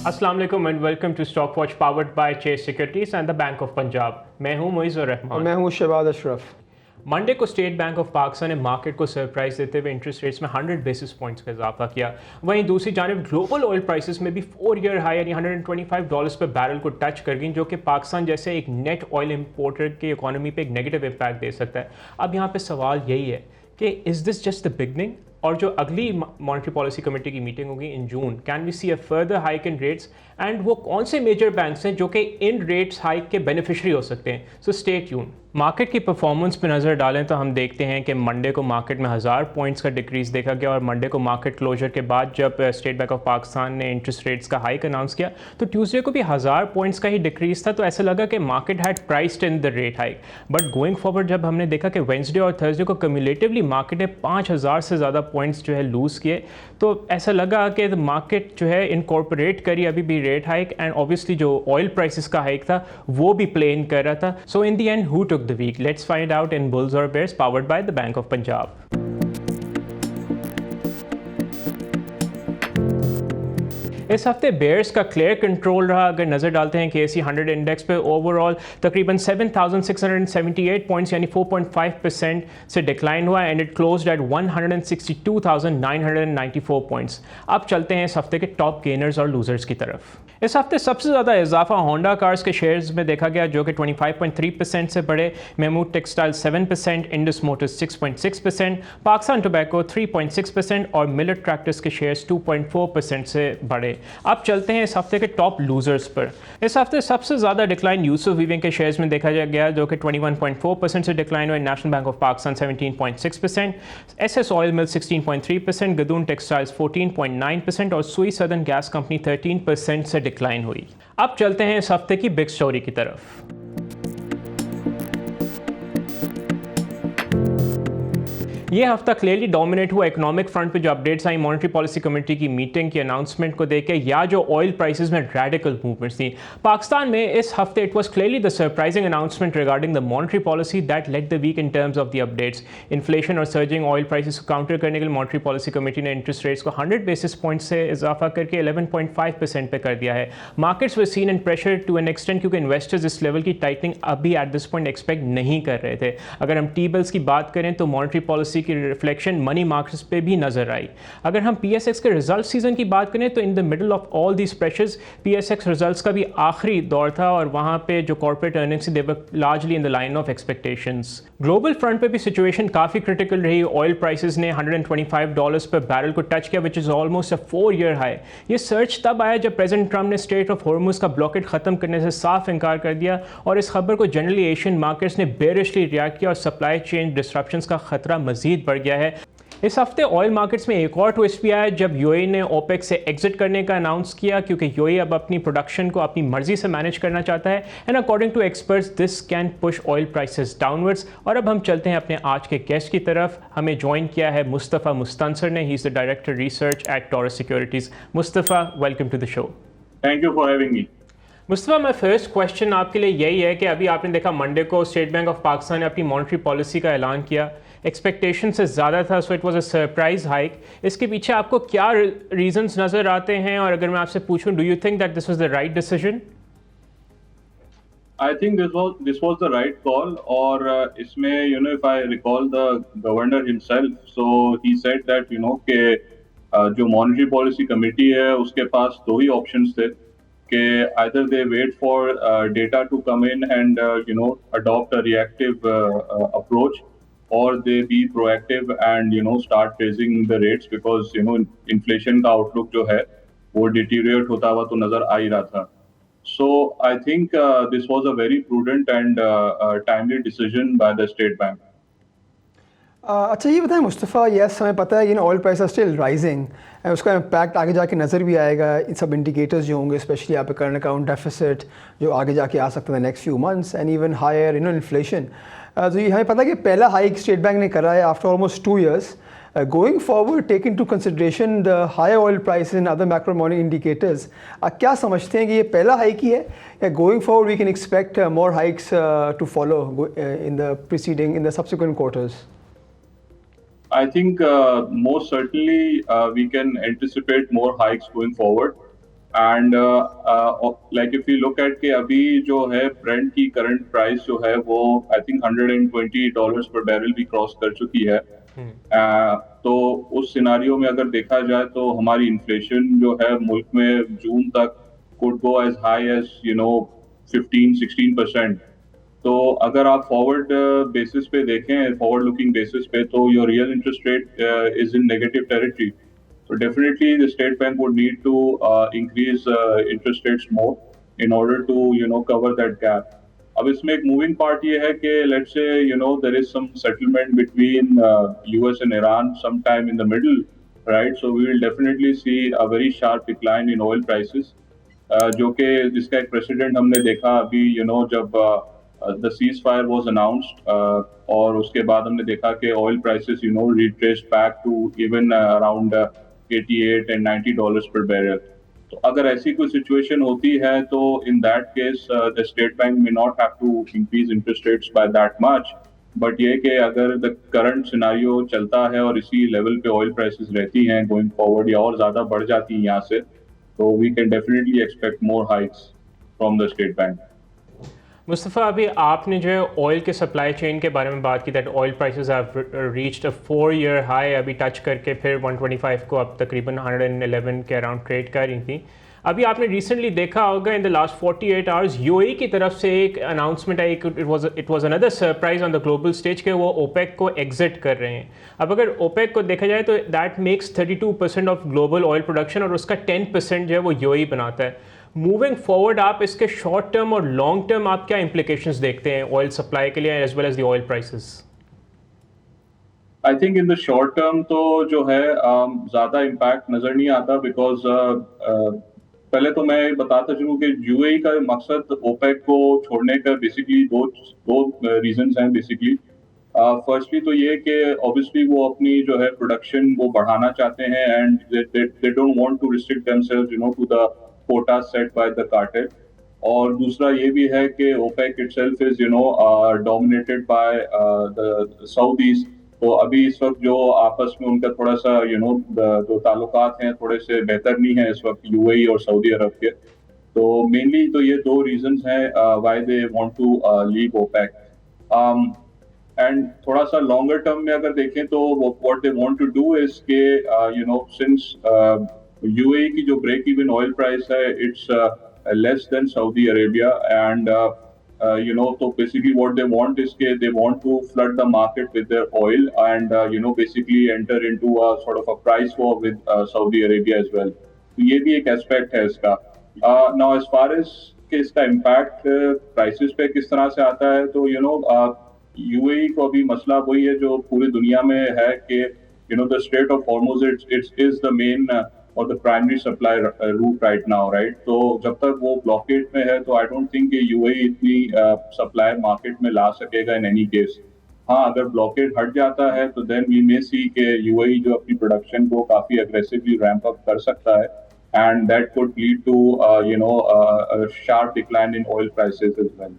अस्सलाम वालेकुम and welcome to Stock Watch powered by Chase Securities and the Bank of Punjab. मैं हूं मुइज़्ज़ुर रहमान। मैं हूं शहबाज अशरफ। मंडे को स्टेट बैंक ऑफ पाकिस्तान ने मार्केट को सरप्राइज देते हुए इंटरेस्ट रेट्स में 100 बेसिस पॉइंट्स का इजाफा किया। वहीं दूसरी जानिब ग्लोबल ऑयल प्राइसेस में भी 4 ईयर हाई यानी $125 पर बैरल को टच कर गई, जो कि पाकिस्तान जैसे एक नेट ऑयल इंपोर्टर की इकोनॉमी पे एक नेगेटिव इम्पैक्ट दे सकता है। अब यहाँ पे सवाल यही है कि is this just the beginning, और जो अगली मॉनेटरी पॉलिसी कमेटी की मीटिंग होगी in June, can we see a further hike in rates, and वो कौन से मेजर बैंक्स हैं जो कि इन रेट्स हाइक के बेनिफिशरी हो सकते हैं। So stay tuned. मार्केट की परफॉर्मेंस पे नज़र डालें तो हम देखते हैं कि मंडे को मार्केट में 1000 पॉइंट्स का डिक्रीज देखा गया, और मंडे को मार्केट क्लोजर के बाद जब स्टेट बैंक ऑफ पाकिस्तान ने इंटरेस्ट रेट्स का हाइक अनाउंस किया तो ट्यूसडे को भी 1000 पॉइंट्स का ही डिक्रीज था। तो ऐसा लगा कि market had priced in the rate hike, but going forward जब हमने देखा कि वेंसडे और थर्सडे को कम्युलेटिवली मार्केट ने 5000 से ज़्यादा पॉइंट्स जो है लूज़ किए, तो ऐसा लगा कि मार्केट जो है इनकॉर्पोरेट करी अभी भी रेट हाइक, एंड ऑब्वियसली जो ऑयल प्राइसेस का हाइक था वो भी प्ले इन कर रहा था। So in the end who took the week? Let's find out in Bulls or Bears, powered by the Bank of Punjab. इस हफ्ते बेयर्स का क्लियर कंट्रोल रहा। अगर नज़र डालते हैं KSE 100 इंडेक्स पे ओवरऑल तकरीबन 7,678 पॉइंट्स यानी 4.5% से डिक्लाइन हुआ, and it closed eight 162,994 points. अब चलते हैं इस हफ्ते के टॉप गेनर्स और लूजर्स की तरफ। इस हफ्ते सबसे ज़्यादा इजाफा होंडा कार्स के शेयर्स में देखा गया, जो कि 25.3% से बढ़े। Mahmood Textile 7%, Indus Motors 6.6%, Pakistan Tobacco 3.6% और मिलर ट्रैक्टर्स के शेयर्स 2.4% से बढ़े। अब चलते हैं इस हफ्ते के टॉप लूजर्स पर। इस हफ्ते सबसे ज़्यादा डिक्लाइन यूसुफ वीविंग के शेयर्स में देखा गया, जो कि 21.4% से डिक्लाइन हुए। National Bank of Pakistan 17.6%, SS oil mill 16.3%, Gadoon textiles 14.9% और सुई सदर्न गैस कंपनी 13% से डिक्लाइन हुई। अब चलते हैं इस हफ्ते की बिग स्टोरी की तरफ। ये हफ्ता क्लियरली डोमिनेट हुआ इकोनॉमिक फ्रंट पे जो अपडेट्स आई मॉनेटरी पॉलिसी कमेटी की मीटिंग की अनाउंसमेंट को देख के, या जो ऑयल प्राइसेस में रेडिकल मूवमेंट्स थी। पाकिस्तान में इस हफ्ते it was clearly the surprising announcement regarding the monetary policy that led the week in terms of the updates. Inflation और सर्जिंग ऑयल प्राइसेस को काउंटर करने के लिए मॉनेटरी पॉलिसी कमेटी ने इंटरेस्ट रेट्स को 100 बेसिस पॉइंट से इजाफा करके 11.5% पे कर दिया है। Markets were seen in pressure to an extent, क्योंकि इन्वेस्टर्स इस लेवल की टाइटनिंग अभी एट दिस पॉइंट एक्सपेक्ट नहीं कर रहे थे। अगर हम टी बिल्स की बात करें तो मॉनेटरी पॉलिसी की रिफ्लेक्शन मनी मार्केट्स पे भी नजर आई। अगर हम PSX के रिजल्ट सीजन की बात करें तो in the middle of all these pressures PSX results का भी आखिरी दौर था, और वहां पे जो corporate earnings they were largely in the line of expectations. Global front पे भी सिचुएशन काफी क्रिटिकल रही। ऑयल प्राइसेस ने $125 पर बैरल को टच किया, which is almost a 4 year high. ये सर्च तब आया जब प्रेसिडेंट ट्रंप ने स्ट्रेट ऑफ हॉर्मुज का ब्लॉकेट खत्म करने से साफ इनकार कर दिया, और इस खबर को जनरली एशियन मार्केट्स ने बेरिशली रिएक्ट किया और सप्लाई चेन डिस्ट्रप्शंस का खतरा मजीद बढ़ गया है। इस हफ्ते ऑयल मार्केट्स में एक और ट्विस्ट भी आया जब यूएई ने ओपेक से एग्जिट करने का अनाउंस किया, क्योंकि यूएई अब अपनी प्रोडक्शन को अपनी मर्जी से मैनेज करना चाहता है, and according to experts this can push oil prices downwards. और अब हम चलते हैं अपने आज के गेस्ट की तरफ। हमें ज्वाइन किया है मुस्तफ़ा मुस्तंसर ने। He is the director research at Taurus securities. Mustafa, welcome to the show. Thank you for having me. Mustafa, मैं फर्स्ट क्वेश्चन आपके लिए यही है कि अभी आपने देखा मंडे को स्टेट बैंक ऑफ पाकिस्तान ने अपनी मॉनेटरी पॉलिसी का ऐलान किया। एक्सपेक्टेशन से ज़्यादा था, so it was a surprise hike. इसके पीछे आपको क्या रीजंस नज़र आते हैं, और अगर मैं आपसे पूछूं, do you think that this was the right decision? I think this was the right call. और इसमें if I recall the governor himself, so he said that कि जो monetary policy committee है उसके पास दो ही options थे कि either they wait for data to come in and adopt a reactive approach, or they be proactive and start raising the rates, because inflation का outlook जो है वो deteriorate होता हुआ तो नजर आ ही रहा था। So I think this was a very prudent and timely decision by the State Bank. अच्छा ये बताएं मुस्तफ़ा, यस हमें पता है oil price are still rising, उसका इम्पैक्ट आगे जाके नज़र भी आएगा। इन सब इंडिकेटर्स जो होंगे, स्पेशली यहाँ पे करंट अकाउंट डेफिसिट जो आगे जाके आ सकता है next few months, and even higher inflation. तो ये हमें पता है कि पहला हाइक स्टेट बैंक ने करा है after almost 2 years. Going forward, take into consideration the higher oil prices and other macroeconomic indicators, क्या समझते हैं कि ये पहला हाइक ही है, या going forward we can expect more hikes to follow in the subsequent quarters? I think most certainly we can anticipate more hikes going forward. And like if you look at के अभी जो है Brent की current price जो है वो I think $120 पर barrel भी क्रॉस कर चुकी है। तो उस सिनारियो में अगर देखा जाए तो हमारी इन्फ्लेशन जो है मुल्क में जून तक could go as high as 15-16%। तो अगर आप फॉरवर्ड बेसिस पे देखें, फॉरवर्ड लुकिंग बेसिस पे, तो your real interest rate is in negative territory. So definitely the state bank would need to increase interest rates more in order to cover that gap. अब इसमें एक moving part ये है कि let's say there is some settlement between US and Iran sometime in the middle, right? So we will definitely see a very sharp decline in oil prices, जो कि जिसका एक precedent हमने देखा अभी जब the ceasefire was announced, और उसके बाद हमने देखा कि oil prices retraced back to even around $88 and $90 per barrel। तो अगर ऐसी कोई सिचुएशन होती है तो in that case the state bank may not have to increase interest rates by that much, but ये कि अगर द करंट सिनारियो चलता है और इसी लेवल पे ऑयल प्राइसेस रहती हैं गोइंग फॉरवर्ड या और ज़्यादा बढ़ जाती हैं यहाँ से, तो we can definitely expect more hikes from the state bank. Mustafa, अभी आपने जो है ऑयल के सप्लाई चेन के बारे में बात की, that oil prices have reached a 4-year high, अभी टच करके फिर 125 को अब तकरीबन 111 के अराउंड ट्रेड कर रही थी। अभी आपने रिसेंटली देखा होगा in the last 48 hours UAE की तरफ से एक announcement I, it was another surprise on the global stage के वो ओपेक को एग्जिट कर रहे हैं। अब अगर ओपेक को देखा जाए तो that makes 32% of global oil production और उसका 10% जो है वो यूएई बनाता है। मूविंग फॉरवर्ड आप इसके शॉर्ट टर्म और लॉन्ग टर्म आप क्या इंप्लीकेशंस देखते हैं ऑयल सप्लाई के लिए as well as the oil prices? I think in the short term तो जो है ज़्यादा इम्पैक्ट नज़र नहीं आता, बिकॉज पहले तो मैं बताता चलूँ कि यूएई का मकसद ओपेक को छोड़ने का बेसिकली दो रीजंस हैं बेसिकली। फर्स्टली तो ये कि ऑब्वियसली वो अपनी जो है प्रोडक्शन वो बढ़ाना चाहते हैं and they don't want to restrict themselves to the quota set by the cartel। और दूसरा ये भी है कि OPEC itself is dominated by the Saudis। तो अभी इस वक्त जो आपस में उनका थोड़ा सा जो ताल्लुकात हैं थोड़े से बेहतर नहीं है इस वक्त यूएई और सऊदी अरब के। तो मेनली तो ये दो रीजंस हैं why they want to leave OPEC। And थोड़ा सा लॉन्गर टर्म में अगर देखें तो what they want to do is के सिंस यूएई की जो ब्रेक इवन ऑयल प्राइस है it's less than Saudi Arabia and तो basically what they want is के they want to flood the market with their oil and basically enter into a sort of a price war with Saudi Arabia as well. तो ये भी एक aspect है इसका। Now as far as के इसका impact prices पे किस तरह से आता है, तो यूएई को अभी मसला वही है जो पूरी दुनिया में है कि the Strait of Hormuz it's is the main और the primary supply route right now, right. तो जब तक वो ब्लॉकेड में है तो आई डोंट थिंक कि यूएई इतनी सप्लाई मार्केट में ला सकेगा इन एनी केस। हाँ, अगर ब्लॉकेड हट जाता है तो देन वी मे सी कि यूएई जो अपनी प्रोडक्शन को काफी अग्रेसिवली रैंप अप कर सकता है and that could lead to sharp decline in oil prices as well.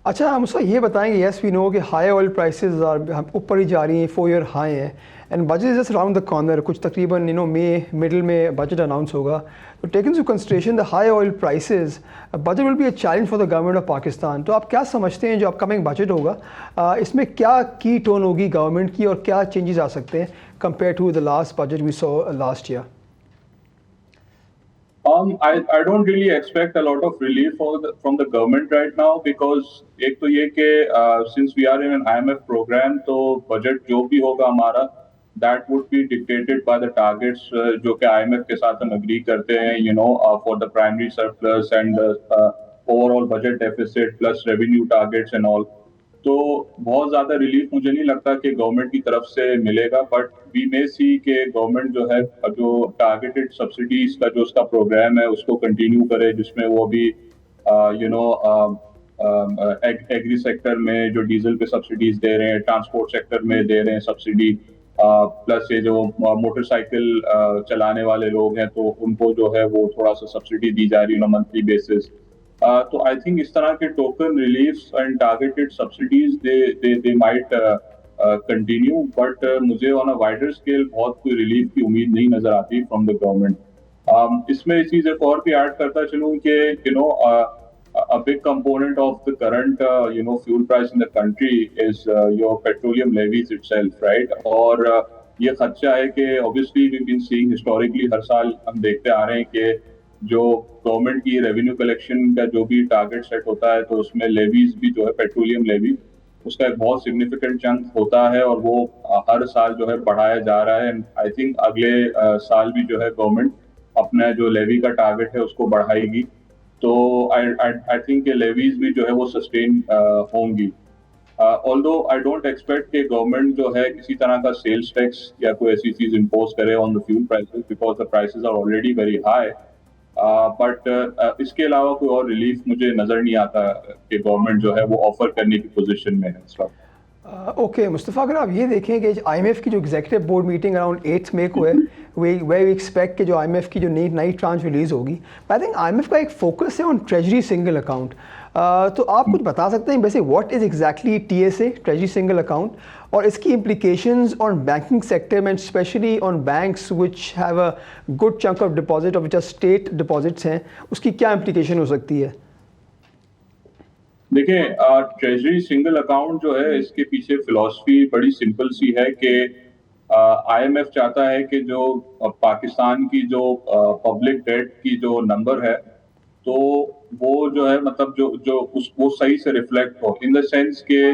अच्छा, हम उसका ये बताएंगे, येस वी नो कि हाई ऑयल प्राइसेस आर ऊपर ही जा रही हैं, 4-year हाई है and budget is just around the corner. कुछ तकरीबन मई मिडिल में बजट अनाउंस होगा। तो taken to consideration the high oil prices, budget will be a challenge for the government of Pakistan. तो आप क्या समझते हैं जो अपकमिंग बजट होगा इसमें क्या की टोन होगी गवर्नमेंट की और क्या चेंजेस आ सकते हैं compare to the last budget we saw last year? I don't really expect a lot of relief from the government right now because एक तो ये कि since we are in an IMF program तो budget जो भी होगा हमारा that would be dictated by the targets जो कि IMF के साथ हम agree करते हैं for the primary surplus and overall budget deficit plus revenue targets and all। तो बहुत ज़्यादा रिलीफ मुझे नहीं लगता कि गवर्नमेंट की तरफ से मिलेगा, बट वी मे सी कि गवर्नमेंट जो है जो टारगेटेड सब्सिडीज का जो उसका प्रोग्राम है उसको कंटिन्यू करे, जिसमें वो भी एग्री सेक्टर में जो डीजल पे सब्सिडीज दे रहे हैं, ट्रांसपोर्ट सेक्टर में दे रहे हैं सब्सिडी, प्लस ये जो मोटरसाइकिल चलाने वाले लोग हैं तो उनको जो है वो थोड़ा सा सब्सिडी दी जा रही है मंथली बेसिस। तो आई थिंक इस तरह के token reliefs and targeted subsidies they might continue, but मुझे ऑन अ वाइडर स्केल बहुत कोई रिलीफ की उम्मीद नहीं नजर आती फ्रॉम द गवर्नमेंट। इसमें ये चीज एक और भी ऐड करता चलूं कि a big component of the current fuel price in the country is your petroleum levies itself, right? और ये खर्चा है कि obviously we've been seeing historically हर साल हम देखते आ रहे हैं कि जो गवर्नमेंट की रेवेन्यू कलेक्शन का जो भी टारगेट सेट होता है तो उसमें लेवीज भी जो है पेट्रोलियम लेवी उसका एक बहुत सिग्निफिकेंट चंक होता है और वो हर साल जो है बढ़ाया जा रहा है। एंड आई थिंक अगले साल भी जो है गवर्नमेंट अपना जो लेवी का टारगेट है उसको बढ़ाएगी। तो आई थिंक लेवीज भी जो है वो सस्टेन होंगी। ऑल्दो आई डोंट एक्सपेक्ट कि गवर्नमेंट जो है किसी तरह का सेल्स टैक्स या कोई ऐसी चीज इम्पोज करे on the fuel prices because the prices are already very high. But इसके अलावा कोई और रिलीफ मुझे नजर नहीं आता कि गवर्नमेंट जो है वो ऑफर करने की पोजीशन में है इस वक्त। ओके मुस्तफ़ा, अगर आप ये देखें कि IMF की जो एग्जीक्यूटिव बोर्ड मीटिंग अराउंड 8 मई को है, वे एक्सपेक्ट कि जो IMF की जो नई ट्रांच रिलीज़ होगी, आई थिंक IMF का एक फोकस है ऑन ट्रेजरी सिंगल अकाउंट। तो आप कुछ बता सकते हैं वैसे what is exactly TSA treasury single account और इसकी implications ऑन बैंकिंग सेक्टर में, specially on banks which have a good chunk of deposit और विच आर स्टेट डिपॉजिट्स हैं, उसकी क्या इम्प्लीकेशन हो सकती है? देखिए ट्रेजरी सिंगल अकाउंट जो है इसके पीछे फिलॉसफी बड़ी सिंपल सी है कि IMF चाहता है कि जो पाकिस्तान की जो पब्लिक डेट की जो नंबर है तो वो जो है मतलब जो वो सही से रिफ्लेक्ट हो इन द सेंस के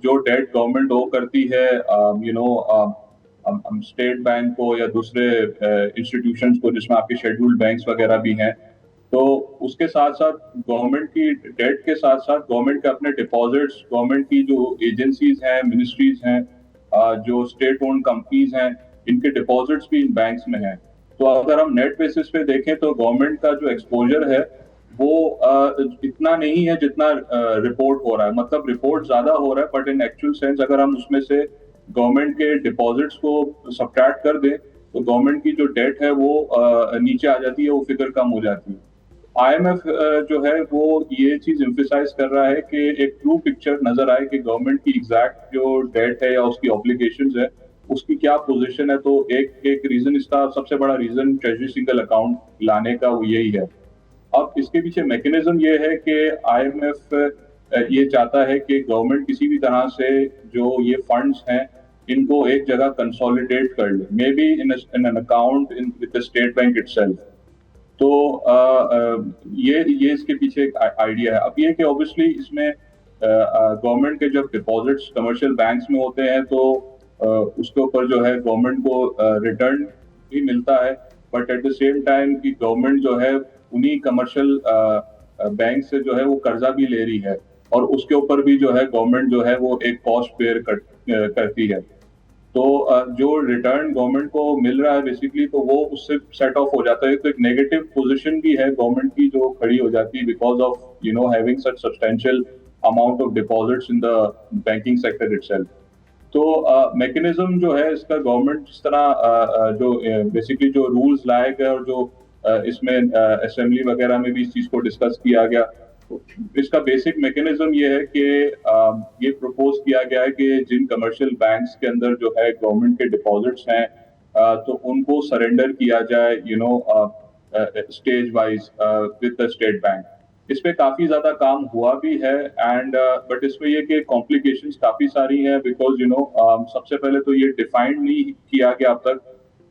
जो डेट गवर्नमेंट वो करती है स्टेट बैंक को या दूसरे इंस्टीट्यूशंस को जिसमें आपके शेड्यूल्ड बैंक्स वगैरह भी हैं, तो उसके साथ साथ गवर्नमेंट की डेट के साथ साथ गवर्नमेंट के अपने डिपॉजिट्स, गवर्नमेंट की जो एजेंसीज हैं, मिनिस्ट्रीज हैं, जो स्टेट ओन कंपनीज हैं, इनके डिपॉजिट्स भी इन बैंक्स में हैं। तो अगर हम नेट बेसिस पे देखें तो गवर्नमेंट का जो एक्सपोजर है वो इतना नहीं है जितना रिपोर्ट हो रहा है। मतलब रिपोर्ट ज्यादा हो रहा है बट इन एक्चुअल सेंस अगर हम उसमें से गवर्नमेंट के डिपॉजिट्स को सब्ट्रैक्ट कर दें तो गवर्नमेंट की जो डेट है वो नीचे आ जाती है, वो फिगर कम हो जाती है। IMF जो है वो ये चीज एम्फेसाइज कर रहा है कि एक ट्रू पिक्चर नजर आए कि गवर्नमेंट की एग्जैक्ट जो डेट है या उसकी ऑब्लिगेशंस है उसकी क्या पोजीशन है। तो एक रीजन, इसका सबसे बड़ा रीजन ट्रेजरी सिंगल अकाउंट लाने का वो यही है। अब इसके पीछे मैकेनिज्म ये है कि IMF ये चाहता है कि गवर्नमेंट किसी भी तरह से जो ये फंड्स हैं इनको एक जगह कंसोलिडेट कर ले, may be in an account in with the state bank itself. तो ये इसके पीछे एक आइडिया है। अब ये कि ऑब्वियसली इसमें गवर्नमेंट के जब डिपॉजिट्स कमर्शियल बैंक्स में होते हैं तो उसके ऊपर जो है गवर्नमेंट को रिटर्न भी मिलता है, but at the same time की गवर्नमेंट जो है उन्हीं कमर्शियल बैंक से जो है वो कर्जा भी ले रही है और उसके ऊपर भी जो है गवर्नमेंट जो है वो एक कॉस्ट पेयर करती है। तो जो रिटर्न गवर्नमेंट को मिल रहा है बेसिकली तो वो उससे सेट ऑफ हो जाता है। तो एक नेगेटिव पोजीशन भी है गवर्नमेंट की जो खड़ी हो जाती है because of having such substantial amount of deposits in the banking sector itself. तो मैकेनिज्म जो है इसका गवर्नमेंट जिस तरह जो बेसिकली जो रूल्स लाए गए और जो इसमें असेंबली वगैरह में भी इस चीज को डिस्कस किया गया, इसका बेसिक मैकेनिज्म ये है कि ये प्रपोज किया गया है कि जिन कमर्शियल बैंक्स के अंदर जो है गवर्नमेंट के डिपॉजिट्स हैं तो उनको सरेंडर किया जाए stage wise with the state bank. इस पे काफी ज्यादा काम हुआ भी है एंड बट इसमें ये कि कॉम्प्लिकेशंस काफी सारी हैं बिकॉज सबसे पहले तो ये डिफाइंड नहीं किया गया अब तक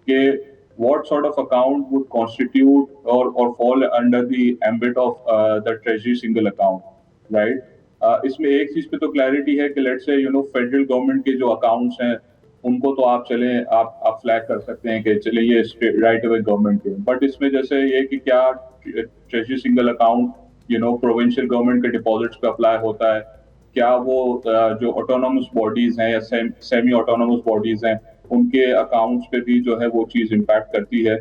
कि what sort of account would constitute or fall under the ambit of the treasury single account, right? इसमें एक चीज पे तो क्लैरिटी है कि लेट्स से फेडरल गवर्नमेंट के जो अकाउंट्स हैं उनको तो आप फ्लैग कर सकते हैं कि चले ये राइट अवे गवर्नमेंट के, बट इसमें जैसे ये कि क्या treasury single account provincial government के डिपॉजिट्स पे अप्लाई होता है, क्या वो जो ऑटोनोमस बॉडीज हैं या सेमी ऑटोनोमस बॉडीज हैं उनके अकाउंट्स पे भी जो है वो चीज इम्पैक्ट करती है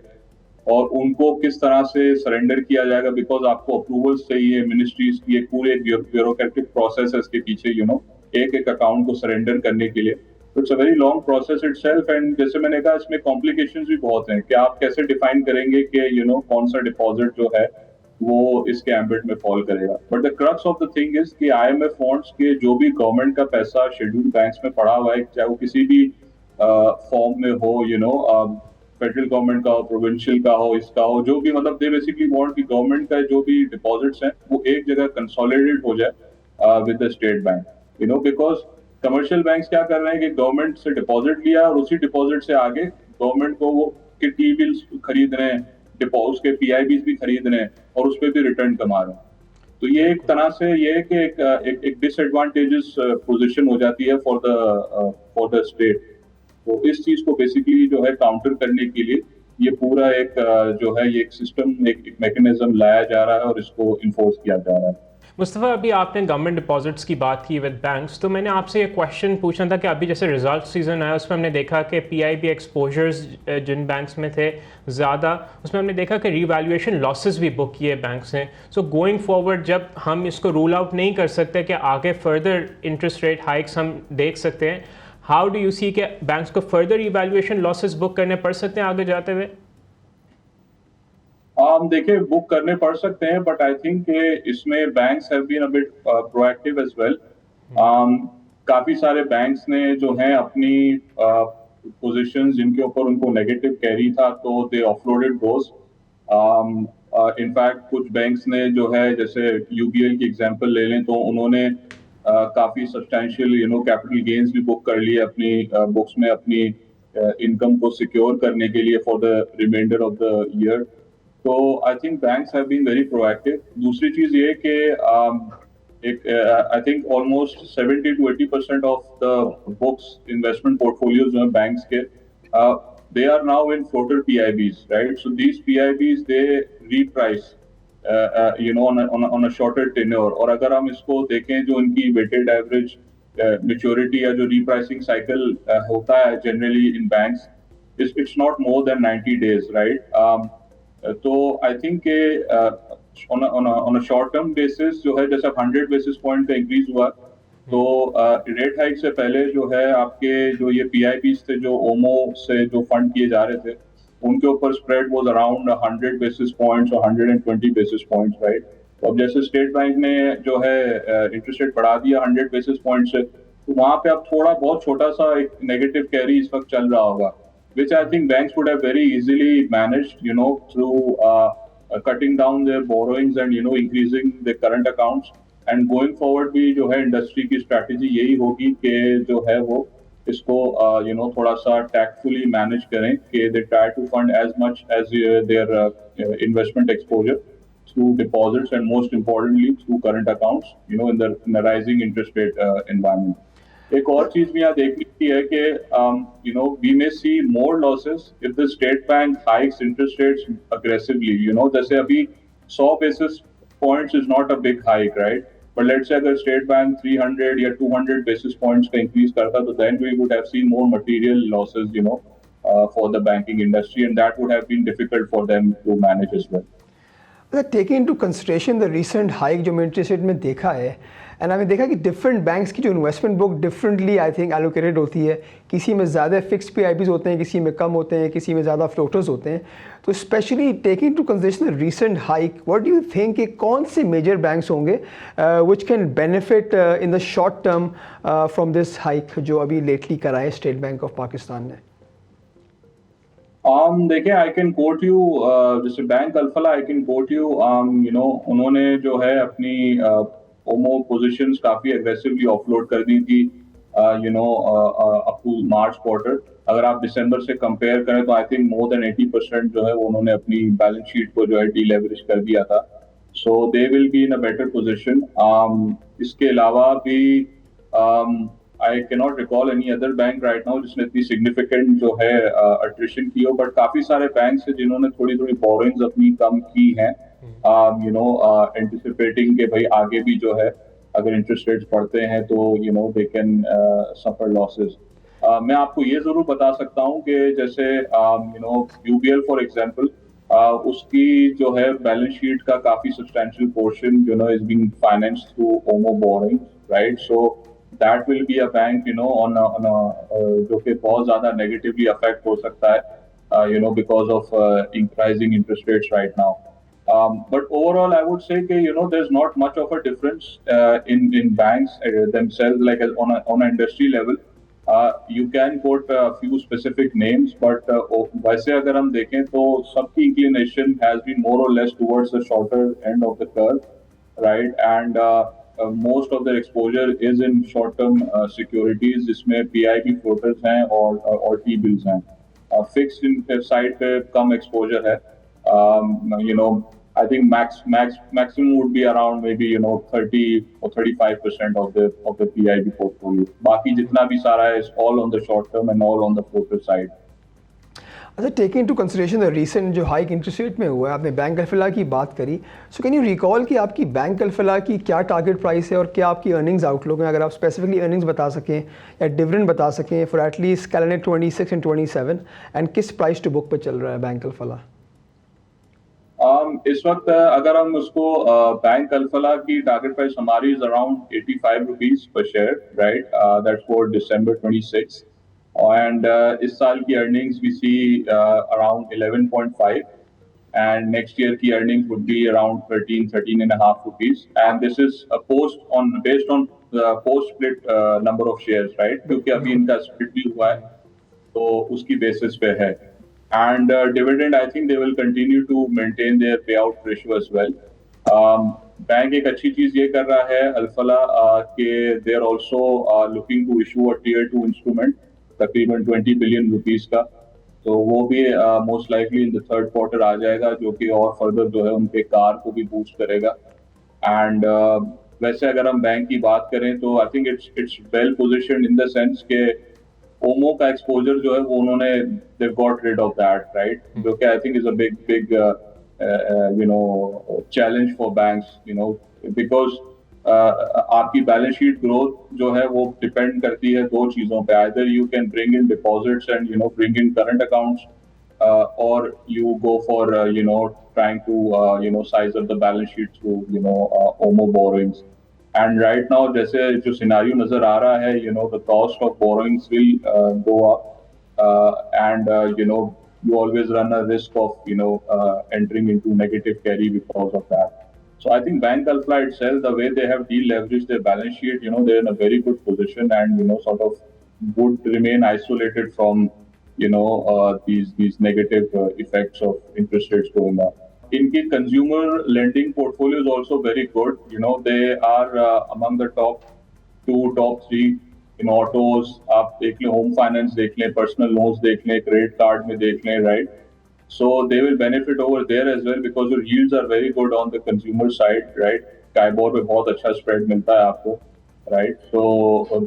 और उनको किस तरह से सरेंडर किया जाएगा बिकॉज आपको अप्रूवल चाहिए मिनिस्ट्रीज की, एक पूरे ब्यूरोक्रेटिक प्रोसेस है इसके पीछे एक अकाउंट को सरेंडर करने के लिए। तो it's a very long process itself and जैसे मैंने कहा इसमें कॉम्प्लिकेशंस भी बहुत हैं कि आप कैसे डिफाइन करेंगे कि कौन सा डिपॉजिट जो है वो इसके एम्बिट में फॉल करेगा। But the crux of the thing is कि IMF फंड्स के जो भी गवर्नमेंट का पैसा शेड्यूल्ड बैंक्स में पड़ा हुआ है, चाहे वो किसी भी फॉर्म में हो फेडरल गवर्नमेंट का हो, प्रोविंशियल का हो, इसका हो, जो भी मतलब दे बेसिकली वांट कि गवर्नमेंट का जो भी डिपॉजिट्स हैं वो एक जगह कंसोलिडेट हो जाए with the state bank, you know, because commercial banks क्या कर रहे हैं कि गवर्नमेंट से डिपॉजिट लिया और उसी डिपॉजिट से आगे गवर्नमेंट को वो के टी बिल्स खरीद रहे हैं, उसके पीआईबीज भी खरीद रहे हैं और उस पर भी रिटर्न कमा रहे हैं। तो ये एक तरह से ये है कि एक डिसएडवांटेजेस पोजीशन हो जाती है फॉर द स्टेट। तो इस चीज को बेसिकली जो है काउंटर करने के लिए ये पूरा एक जो है ये एक सिस्टम, एक मैकेनिज्म लाया जा रहा है और इसको इन्फोर्स किया जा रहा है। मुस्तफ़ा, अभी आपने गवर्नमेंट डिपॉजिट्स की बात की विद बैंक्स, तो मैंने आपसे ये क्वेश्चन पूछना था कि अभी जैसे रिजल्ट सीजन आया उसमें हमने देखा कि पीआईबी एक्सपोजर्स जिन बैंक्स में थे ज़्यादा, उसमें हमने देखा कि रीवैल्यूएशन लॉसेस भी बुक किए बैंक्स ने। सो गोइंग फॉरवर्ड जब हम इसको रूल आउट नहीं कर सकते कि आगे फर्दर इंटरेस्ट रेट हाइक्स हम देख सकते हैं, हाउ डू यू सी कि बैंक्स को फर्दर रीवैल्यूएशन लॉसेस बुक करने पड़ सकते हैं आगे जाते हुए? देखिए, बुक करने पड़ सकते हैं, बट आई थिंक इसमें banks have been a bit proactive as well. काफी सारे बैंक्स ने जो है अपनी पोजीशंस जिनके ऊपर उनको नेगेटिव कैरी था तो दे ऑफलोडेड दोस। इनफैक्ट कुछ बैंक्स ने जो है जैसे यूबीएल की एग्जांपल ले लें तो उन्होंने काफी सब्सटैंशियल कैपिटल गेन्स भी बुक कर लिए अपनी बुक्स में अपनी इनकम को सिक्योर करने के लिए for the reminder of the year. तो I think banks have been very proactive. दूसरी चीज ये कि I think almost 70 to 80% of the books investment portfolios जो हैं बैंक्स के they are now in floater PIBs, right? So these PIBs they reprice on a shorter tenure। और अगर हम इसको देखें जो इनकी weighted average maturity या जो repricing cycle होता है generally in banks, it's not more than 90 days, right? तो I think on a short term basis जो है जैसे 100 बेसिस पॉइंट का इंक्रीज हुआ तो रेट हाइक से पहले जो है आपके जो ये पीआईबीज थे जो ओमो से जो फंड किए जा रहे थे उनके ऊपर spread was around 100 basis points और 120 बेसिस पॉइंट्स, राइट? तो अब जैसे स्टेट बैंक ने जो है इंटरेस्ट रेट बढ़ा दिया 100 बेसिस पॉइंट से, तो वहां पे अब थोड़ा बहुत छोटा सा एक नेगेटिव कैरी इस वक्त चल रहा होगा, which I think banks would have very easily managed, through cutting down their borrowings and, increasing their current accounts। And going forward भी जो है इंडस्ट्री की स्ट्रैटेजी यही होगी कि जो है वो इसको थोड़ा सा टैक्टफुली मैनेज करें कि they try to fund as much as their investment exposure through deposits and most importantly through current accounts, in the rising interest rate environment। एक और चीज भी यहाँ देखने की है कि we may see more losses if the state bank hikes interest rates aggressively। जैसे अभी 100 basis points is not a big hike, right? But let's say अगर state bank 300 या 200 basis points का increase करता तो then we would have seen more material losses, for the banking industry, and that would have been difficult for them to manage as well। Taking into consideration the recent hike जो interest rate में देखा है, and हमने देखा कि different banks की जो investment book differently I think allocated होती है, किसी में ज़्यादा फिक्स पीआईबीज होते हैं, किसी में कम होते हैं, किसी में ज़्यादा फ्लोटर्स होते हैं। तो specially taking to consideration the recent hike, what do you think कि कौन से मेजर बैंक्स होंगे which can benefit in the short term from this hike जो अभी लेटली कराए स्टेट बैंक ऑफ पाकिस्तान ने? देखिए, आई कैन कोट यू जैसे bank Alfalah, I can coat you उन्होंने जो है अपनी ओमो पोजीशंस काफी एग्रेसिवली ऑफलोड कर दी थी अप टू मार्च क्वार्टर। अगर आप दिसंबर से कंपेयर करें तो आई थिंक मोर देन 80% जो है वो उन्होंने अपनी बैलेंस शीट को जो है डीलेवरेज कर दिया था। So they will be in a better position. इसके अलावा भी I cannot recall any other bank right now जिसने इतनी significant जो है attrition की हो, बट काफी सारे बैंक्स हैं जिन्होंने थोड़ी थोड़ी borrowings अपनी कम की हैं, anticipating कि भाई आगे भी जो है अगर interest rates बढ़ते हैं तो they can suffer losses। मैं आपको ये जरूर बता सकता हूँ कि जैसे UBL for example, उसकी जो है बैलेंस शीट का काफी substantial portion is being financed through OMO borrowings, right? So that will be a bank on a जो कि बहुत ज्यादा negatively affect हो सकता है because of rising interest rates right now। But overall I would say कि there's not much of a difference in banks themselves, like on an industry level। You can quote a few specific names, but वैसे अगर हम देखें तो सबकी inclination has been more or less towards the shorter end of the curve, right? And most of their exposure is in short-term securities, जिसमें PIB floaters हैं और T-bills हैं. Fixed in side पे कम exposure है. You know, I think maximum would be around maybe 30 or 35% of the PIB portfolio. बाकी जितना भी सारा है is all on the short term and all on the floater side. अच्छा, taking into consideration the recent जो hike interest rate में हुआ है, आपने बैंक अल्फला की बात करी, सो कैन यू रिकॉल कि आपकी बैंक अल्फला की क्या टारगेट प्राइस है और क्या आपकी अर्निंग्स आउटलुक है? अगर आप स्पेसिफिकली अर्निंग्स बता सकें या डिविडेंड बता सकें for at least calendar 26 and 27, and किस प्राइस टू बुक पे चल रहा है बैंक अल्फला? इस वक्त अगर हम उसको बैंक अल्फला की टारगेट प्राइस हमारी is around 85 rupees per share, right? That's for December 26. And इस साल की earnings we see around 11.5, and next year की earnings would be around 13 and a half rupees, and this is a based on the post split number of shares, right? क्योंकि अभी इनका split भी हुआ है तो उसकी basis पे है. And dividend, I think they will continue to maintain their payout ratio as well. Bank एक अच्छी चीज ये कर रहा है अल्फला कि they are also looking to issue a tier 2 instrument तकरीबन 20 बिलियन रुपीस का, तो वो भी most likely in the third quarter आ जाएगा, जो कि और फर्दर जो है उनके कार को भी बूस्ट करेगा. एंड वैसे अगर हम बैंक की बात करें तो I think it's well positioned in the sense के ओमो का एक्सपोजर जो है वो उन्होंने they got rid of that, right? जो कि I think is a big challenge for banks, because आपकी बैलेंस शीट ग्रोथ जो है वो डिपेंड करती है दो चीजों पे. Either you can bring in deposits and bring in current accounts, और you go for trying to size up the balance sheet through OMO borrowings. And right now जैसे जो सिनेरियो नजर आ रहा है, the cost of borrowings will go up, and you always run a risk of entering into negative carry because of that. So I think Bank Alpha itself, the way they have deleveraged their balance sheet, they're in a very good position, and sort of would remain isolated from these negative effects of interest rates going up. Inki consumer lending portfolio is also very good. They are among the top 2, top 3 in autos. आप देख लें, home finance देख लें, personal loans देख लें, credit card में देख लें, right? So they will benefit over there as well because your yields are very good on the consumer side, right? Kaibor पे बहुत अच्छा spread मिलता है आपको, right? So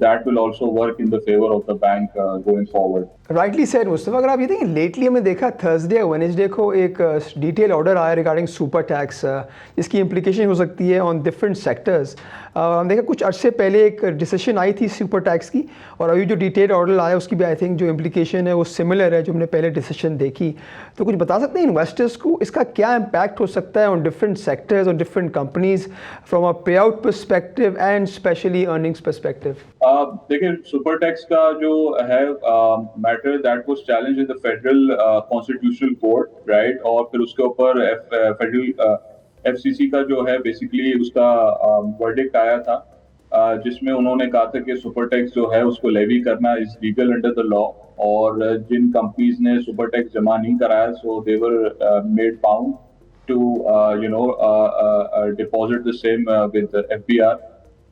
that will also work in the favor of the bank going forward. Rightly said Mustafa. अगर आप ये देखें, लेटली हमने देखा थर्सडे और वेडनेसडे को एक डिटेल ऑर्डर आया रिगार्डिंग सुपर टैक्स, जिसकी इम्प्लीकेशन हो सकती है ऑन डिफरेंट सेक्टर्स. हम देखा कुछ अर्से पहले एक डिसीजन आई थी सुपर टैक्स की, और अभी जो डिटेल ऑर्डर आया उसकी भी आई थिंक जो इम्प्लीकेशन है वो सिमिलर है जो हमने पहले डिसीजन देखी. तो कुछ बता सकते हैं इन्वेस्टर्स को इसका क्या इम्पैक्ट हो सकता है ऑन डिफरेंट सेक्टर्स और डिफरेंट कंपनीज फ्रॉम अ पे out perspective and specially earnings perspective? देखिए, सुपर टैक्स का जो है matter that was challenge in the federal constitutional court, right? और फिर उसके ऊपर फेडरल FCC का जो है बेसिकली उसका वर्डिक्ट आया था, जिसमें उन्होंने कहा था कि सुपर टैक्स जो है उसको लेवी करना is legal under the law, और जिन कंपनीज ने सुपर टैक्स जमा नहीं कराया so they were made bound to deposit the same with FBR.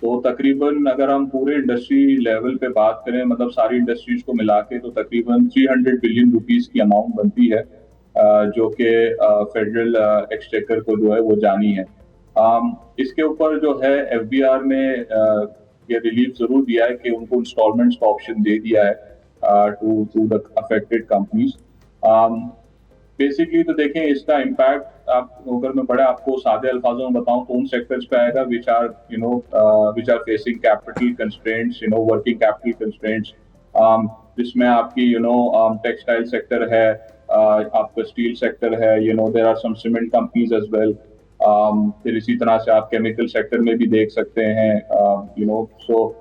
तो तकरीबन अगर हम पूरे इंडस्ट्री लेवल पे बात करें, मतलब सारी इंडस्ट्रीज को मिला के, तो तकरीबन 300 बिलियन रुपीस की अमाउंट बनती है, जो कि फेडरल एक्सचेकर को जो है वो जानी है. इसके ऊपर जो है FBR ने ये रिलीफ जरूर दिया है कि उनको इंस्टॉलमेंट्स का ऑप्शन दे दिया है to the affected companies. Basically तो देखें इसका इम्पैक्ट, आप अगर मैं बड़े आपको सादे अल्फाजों में बताऊं तो उन सेक्टर्स पे आएगा which are facing capital constraints, working capital constraints, जिसमें आपकी टेक्सटाइल सेक्टर है, आपका स्टील सेक्टर है, there are some cement companies as well. फिर इसी तरह से आप केमिकल सेक्टर में भी देख सकते हैं, सो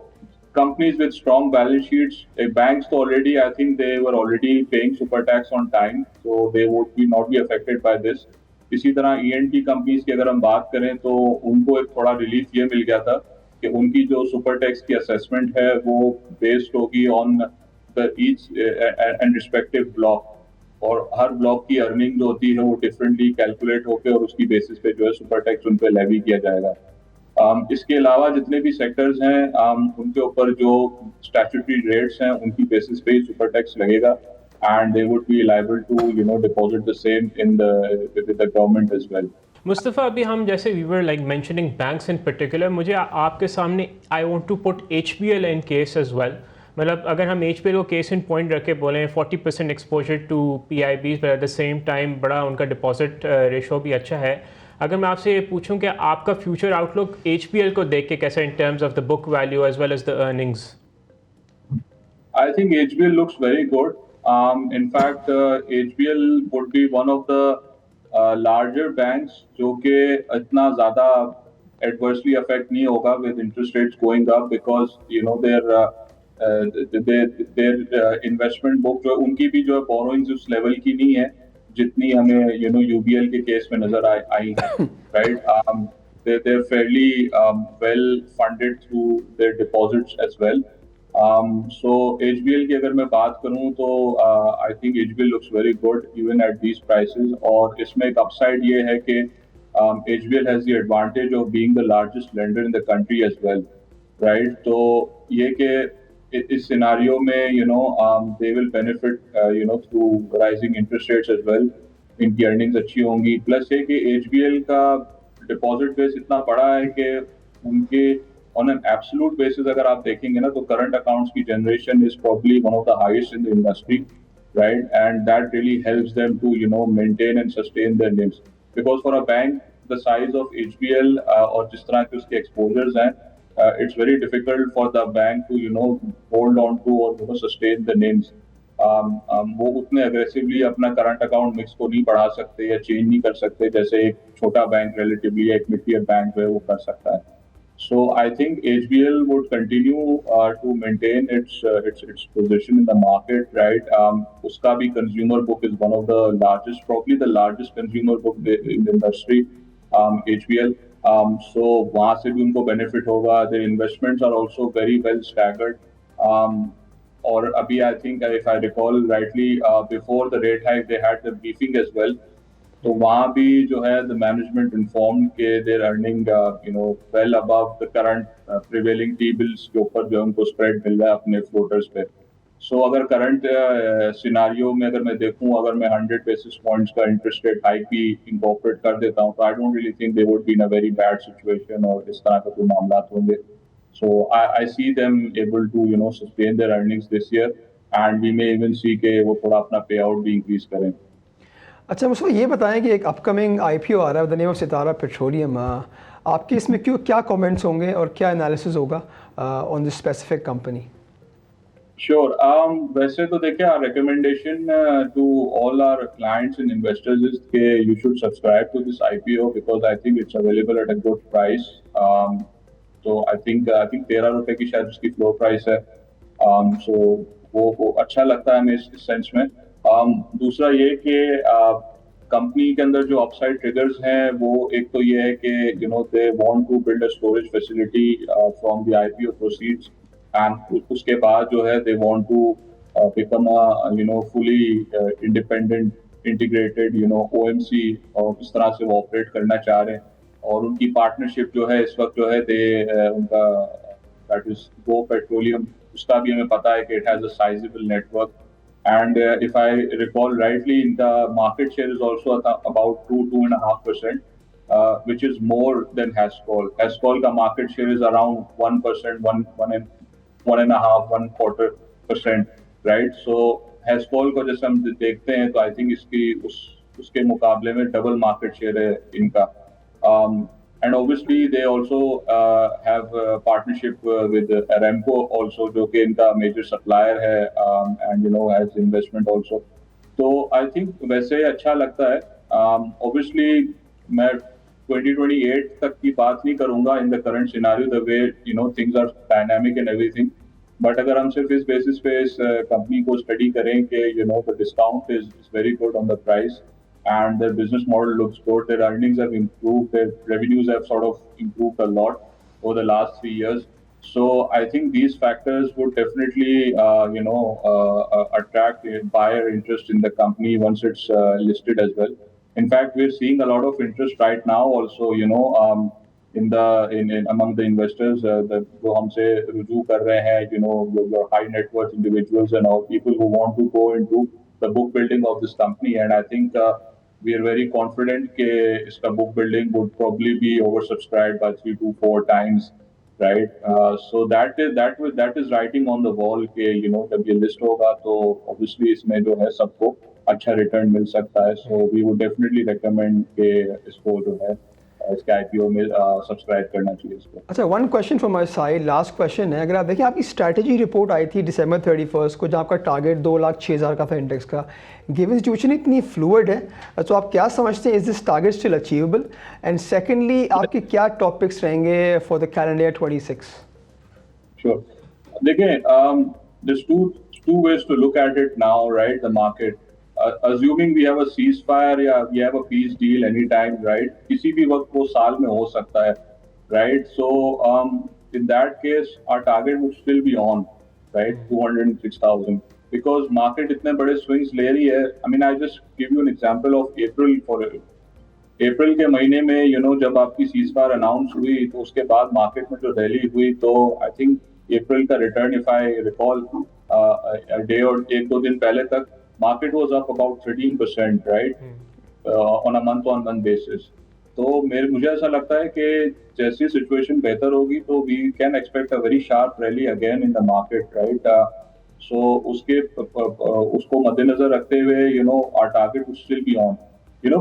companies with strong balance sheets, banks already, I think they were already paying super tax on time, so they would not be affected by this. इसी तरह E&P कंपनीज की अगर हम बात करें तो उनको एक थोड़ा रिलीफ ये मिल गया था कि उनकी जो सुपर टैक्स की असेसमेंट है वो बेस्ड होगी on the each and respective block, और हर ब्लॉक की अर्निंग जो होती है वो डिफरेंटली कैलकुलेट होकर और उसकी बेसिस पे जो है सुपर टैक्स उन पे लेवी किया जाएगा। इसके अलावा जितने भी सेक्टर्स हैं उनके ऊपर जो स्टैट्यूटरी रेट्स हैं उनकी बेसिस पे ही सुपर टैक्स लगेगा, and they would be liable to deposit the same in the with the government as well. Mustafa, अभी हम जैसे we were like mentioning banks in particular, मुझे आपके सामने I want to put HBL in case as well. मतलब अगर हम HBL को केस इन पॉइंट रख के बोलें 40% exposure to PIBs, but at the same time बड़ा उनका डिपॉजिट रेशो भी अच्छा है। अगर मैं आपसे ये पूछूं कि आपका फ्यूचर आउटलुक HBL को देख के कैसा in terms of the book value as well as the earnings? I think HBL looks very good. In fact, HBL would be one of the larger banks जो कि इतना ज़्यादा adversely affect नहीं होगा with interest rates going up, because their investment book जो उनकी भी जो है borrowings उस level की नहीं है जितनी हमें UBL के केस में नजर आई है, right? They're fairly well funded through their deposits as well. So HBL की अगर मैं बात करूं तो I think HBL looks very good even at these prices, और इसमें एक upside ये है कि HBL has the advantage of being the largest lender in the country as well, right? तो ये कि इस सिनारियो में they will benefit through rising interest rates as well, इनकी earnings अच्छी होंगी, प्लस ये कि HBL का डिपॉजिट बेस इतना बड़ा है कि उनके on an absolute basis अगर आप देखेंगे ना तो current accounts की generation is probably one of the highest in the industry, right? And that really helps them to maintain and sustain their NIMs, because for a bank the size of HBL और जिस तरह के उसके exposures हैं, it's very difficult for the bank to hold on to or sustain the NIMs. वो उतने aggressively अपना current account mix को नहीं बढ़ा सकते या change नहीं कर सकते जैसे एक छोटा बैंक relatively एक mid-tier बैंक है वो कर सकता है। So I think HBL would continue to maintain its position in the market, right? Uska bhi consumer book is one of the largest, probably the largest consumer book in the industry, HBL. So वहाँ से भी उनको benefit होगा. Their investments are also very well staggered. और अभी I think if I recall rightly, before the rate hike they had the briefing as well. तो वहाँ भी जो है the management informed के they're earning well above the current prevailing T-bills के ऊपर जो उनको spread मिल रहा है अपने floaters पे। So अगर current scenario में अगर मैं देखूँ, अगर मैं 100 basis points का interest rate hike भी incorporate कर देता हूँ तो I don't really think they would be in a very bad situation और इस तरह का कोई मामला होंगे। So I see them able to sustain their earnings this year, and we may even see कि वो थोड़ा अपना payout भी increase करें। अच्छा, मुझको ये बताएं कि एक अपकमिंग IPO आ रहा है the name of Sitara petroleum, आपके इसमें क्या कमेंट्स होंगे और क्या एनालिसिस होगा on this specific company? Sure. वैसे तो देखिए our recommendation to all our clients and investors is कि you should subscribe to this IPO because I think it's available at a good price. So I think 13 रुपए की शायद उसकी floor price है। So वो अच्छा लगता है हमें इस सेंस में। दूसरा ये कि कंपनी के अंदर जो अपसाइड ट्रिगर्स हैं वो एक तो ये है कि they want to build a storage facility from the IPO proceeds, and उसके बाद जो है they want to become a fully independent integrated OMC, और इस तरह से वो ऑपरेट करना चाह रहे हैं। और उनकी पार्टनरशिप जो है इस वक्त जो है उनका दैट इज गो पेट्रोलियम, उसका भी हमें पता है कि it has a sizeable network, and if I recall rightly, the market share is also about 2.5%, which is more than Hascol. Hascol का market share is around 1%, 1.5%, right? So Hascol को जैसे हम देखते हैं तो I think इसकी उसके मुकाबले में डबल मार्केट शेयर है इनका। And obviously they also have a partnership with Aramco also, जो कि इनका major supplier है, and has investment also. तो I think वैसे अच्छा लगता है। Obviously मैं 2028 तक की बात नहीं करूँगा in the current scenario, the way things are dynamic and everything. But अगर हम सिर्फ इस basis पे इस company को study करें कि the discount is very good on the price, and their business model looks good, their earnings have improved, their revenues have sort of improved a lot. over the last 3 years. So I think these factors would definitely, attract buyer interest in the company once it's listed as well. In fact, we're seeing a lot of interest right now also, in among the investors that जो हमसे रुजू कर रहे हैं, your high net worth individuals and all people who want to go into the book building of this company. And I think we are very confident that iska book building would probably be oversubscribed by 3 to 4 times, right? So that is writing on the wall कि जब ये list होगा तो obviously इसमें जो है सबको अच्छा return मिल सकता है. So we would definitely recommend कि इसको जो है इसके IPO में सब्सक्राइब करना चाहिए इसको. अच्छा, one question from my side, last question है. अगर आप देखिए आपकी स्ट्रैटेजी रिपोर्ट आई थी December 31 को, जहाँ आपका टारगेट 2,06,000 का था इंडेक्स का. गिवन सिचुएशन इतनी फ्लूइड है, तो आप क्या समझते हैं, is this target still achievable? And secondly, आपके क्या टॉपिक्स रहेंगे for the calendar year 26? Sure. देखिए, there's two ways to look at it now, right? The market. Assuming we have a ceasefire या we have a peace deal anytime, right? किसी भी वक्त वो साल में हो सकता है, right? So in that case, our target would still be on, right? 206,000, because market इतने बड़े swings ले रही है. I mean, I just give you an example of April for अप्रैल के महीने में जब आपकी सीजफायर अनाउंस हुई तो उसके बाद मार्केट में जो रैली हुई, तो आई थिंक अप्रैल का return, if I recall, day और 1-2 दिन पहले तक market was up about 13%, right, on a month basis. तो मुझे ऐसा लगता है कि जैसी सिचुएशन बेहतर होगी तो we can expect a very sharp rally again in the market, right. So उसको मद्देनजर रखते हुए our target would still be on,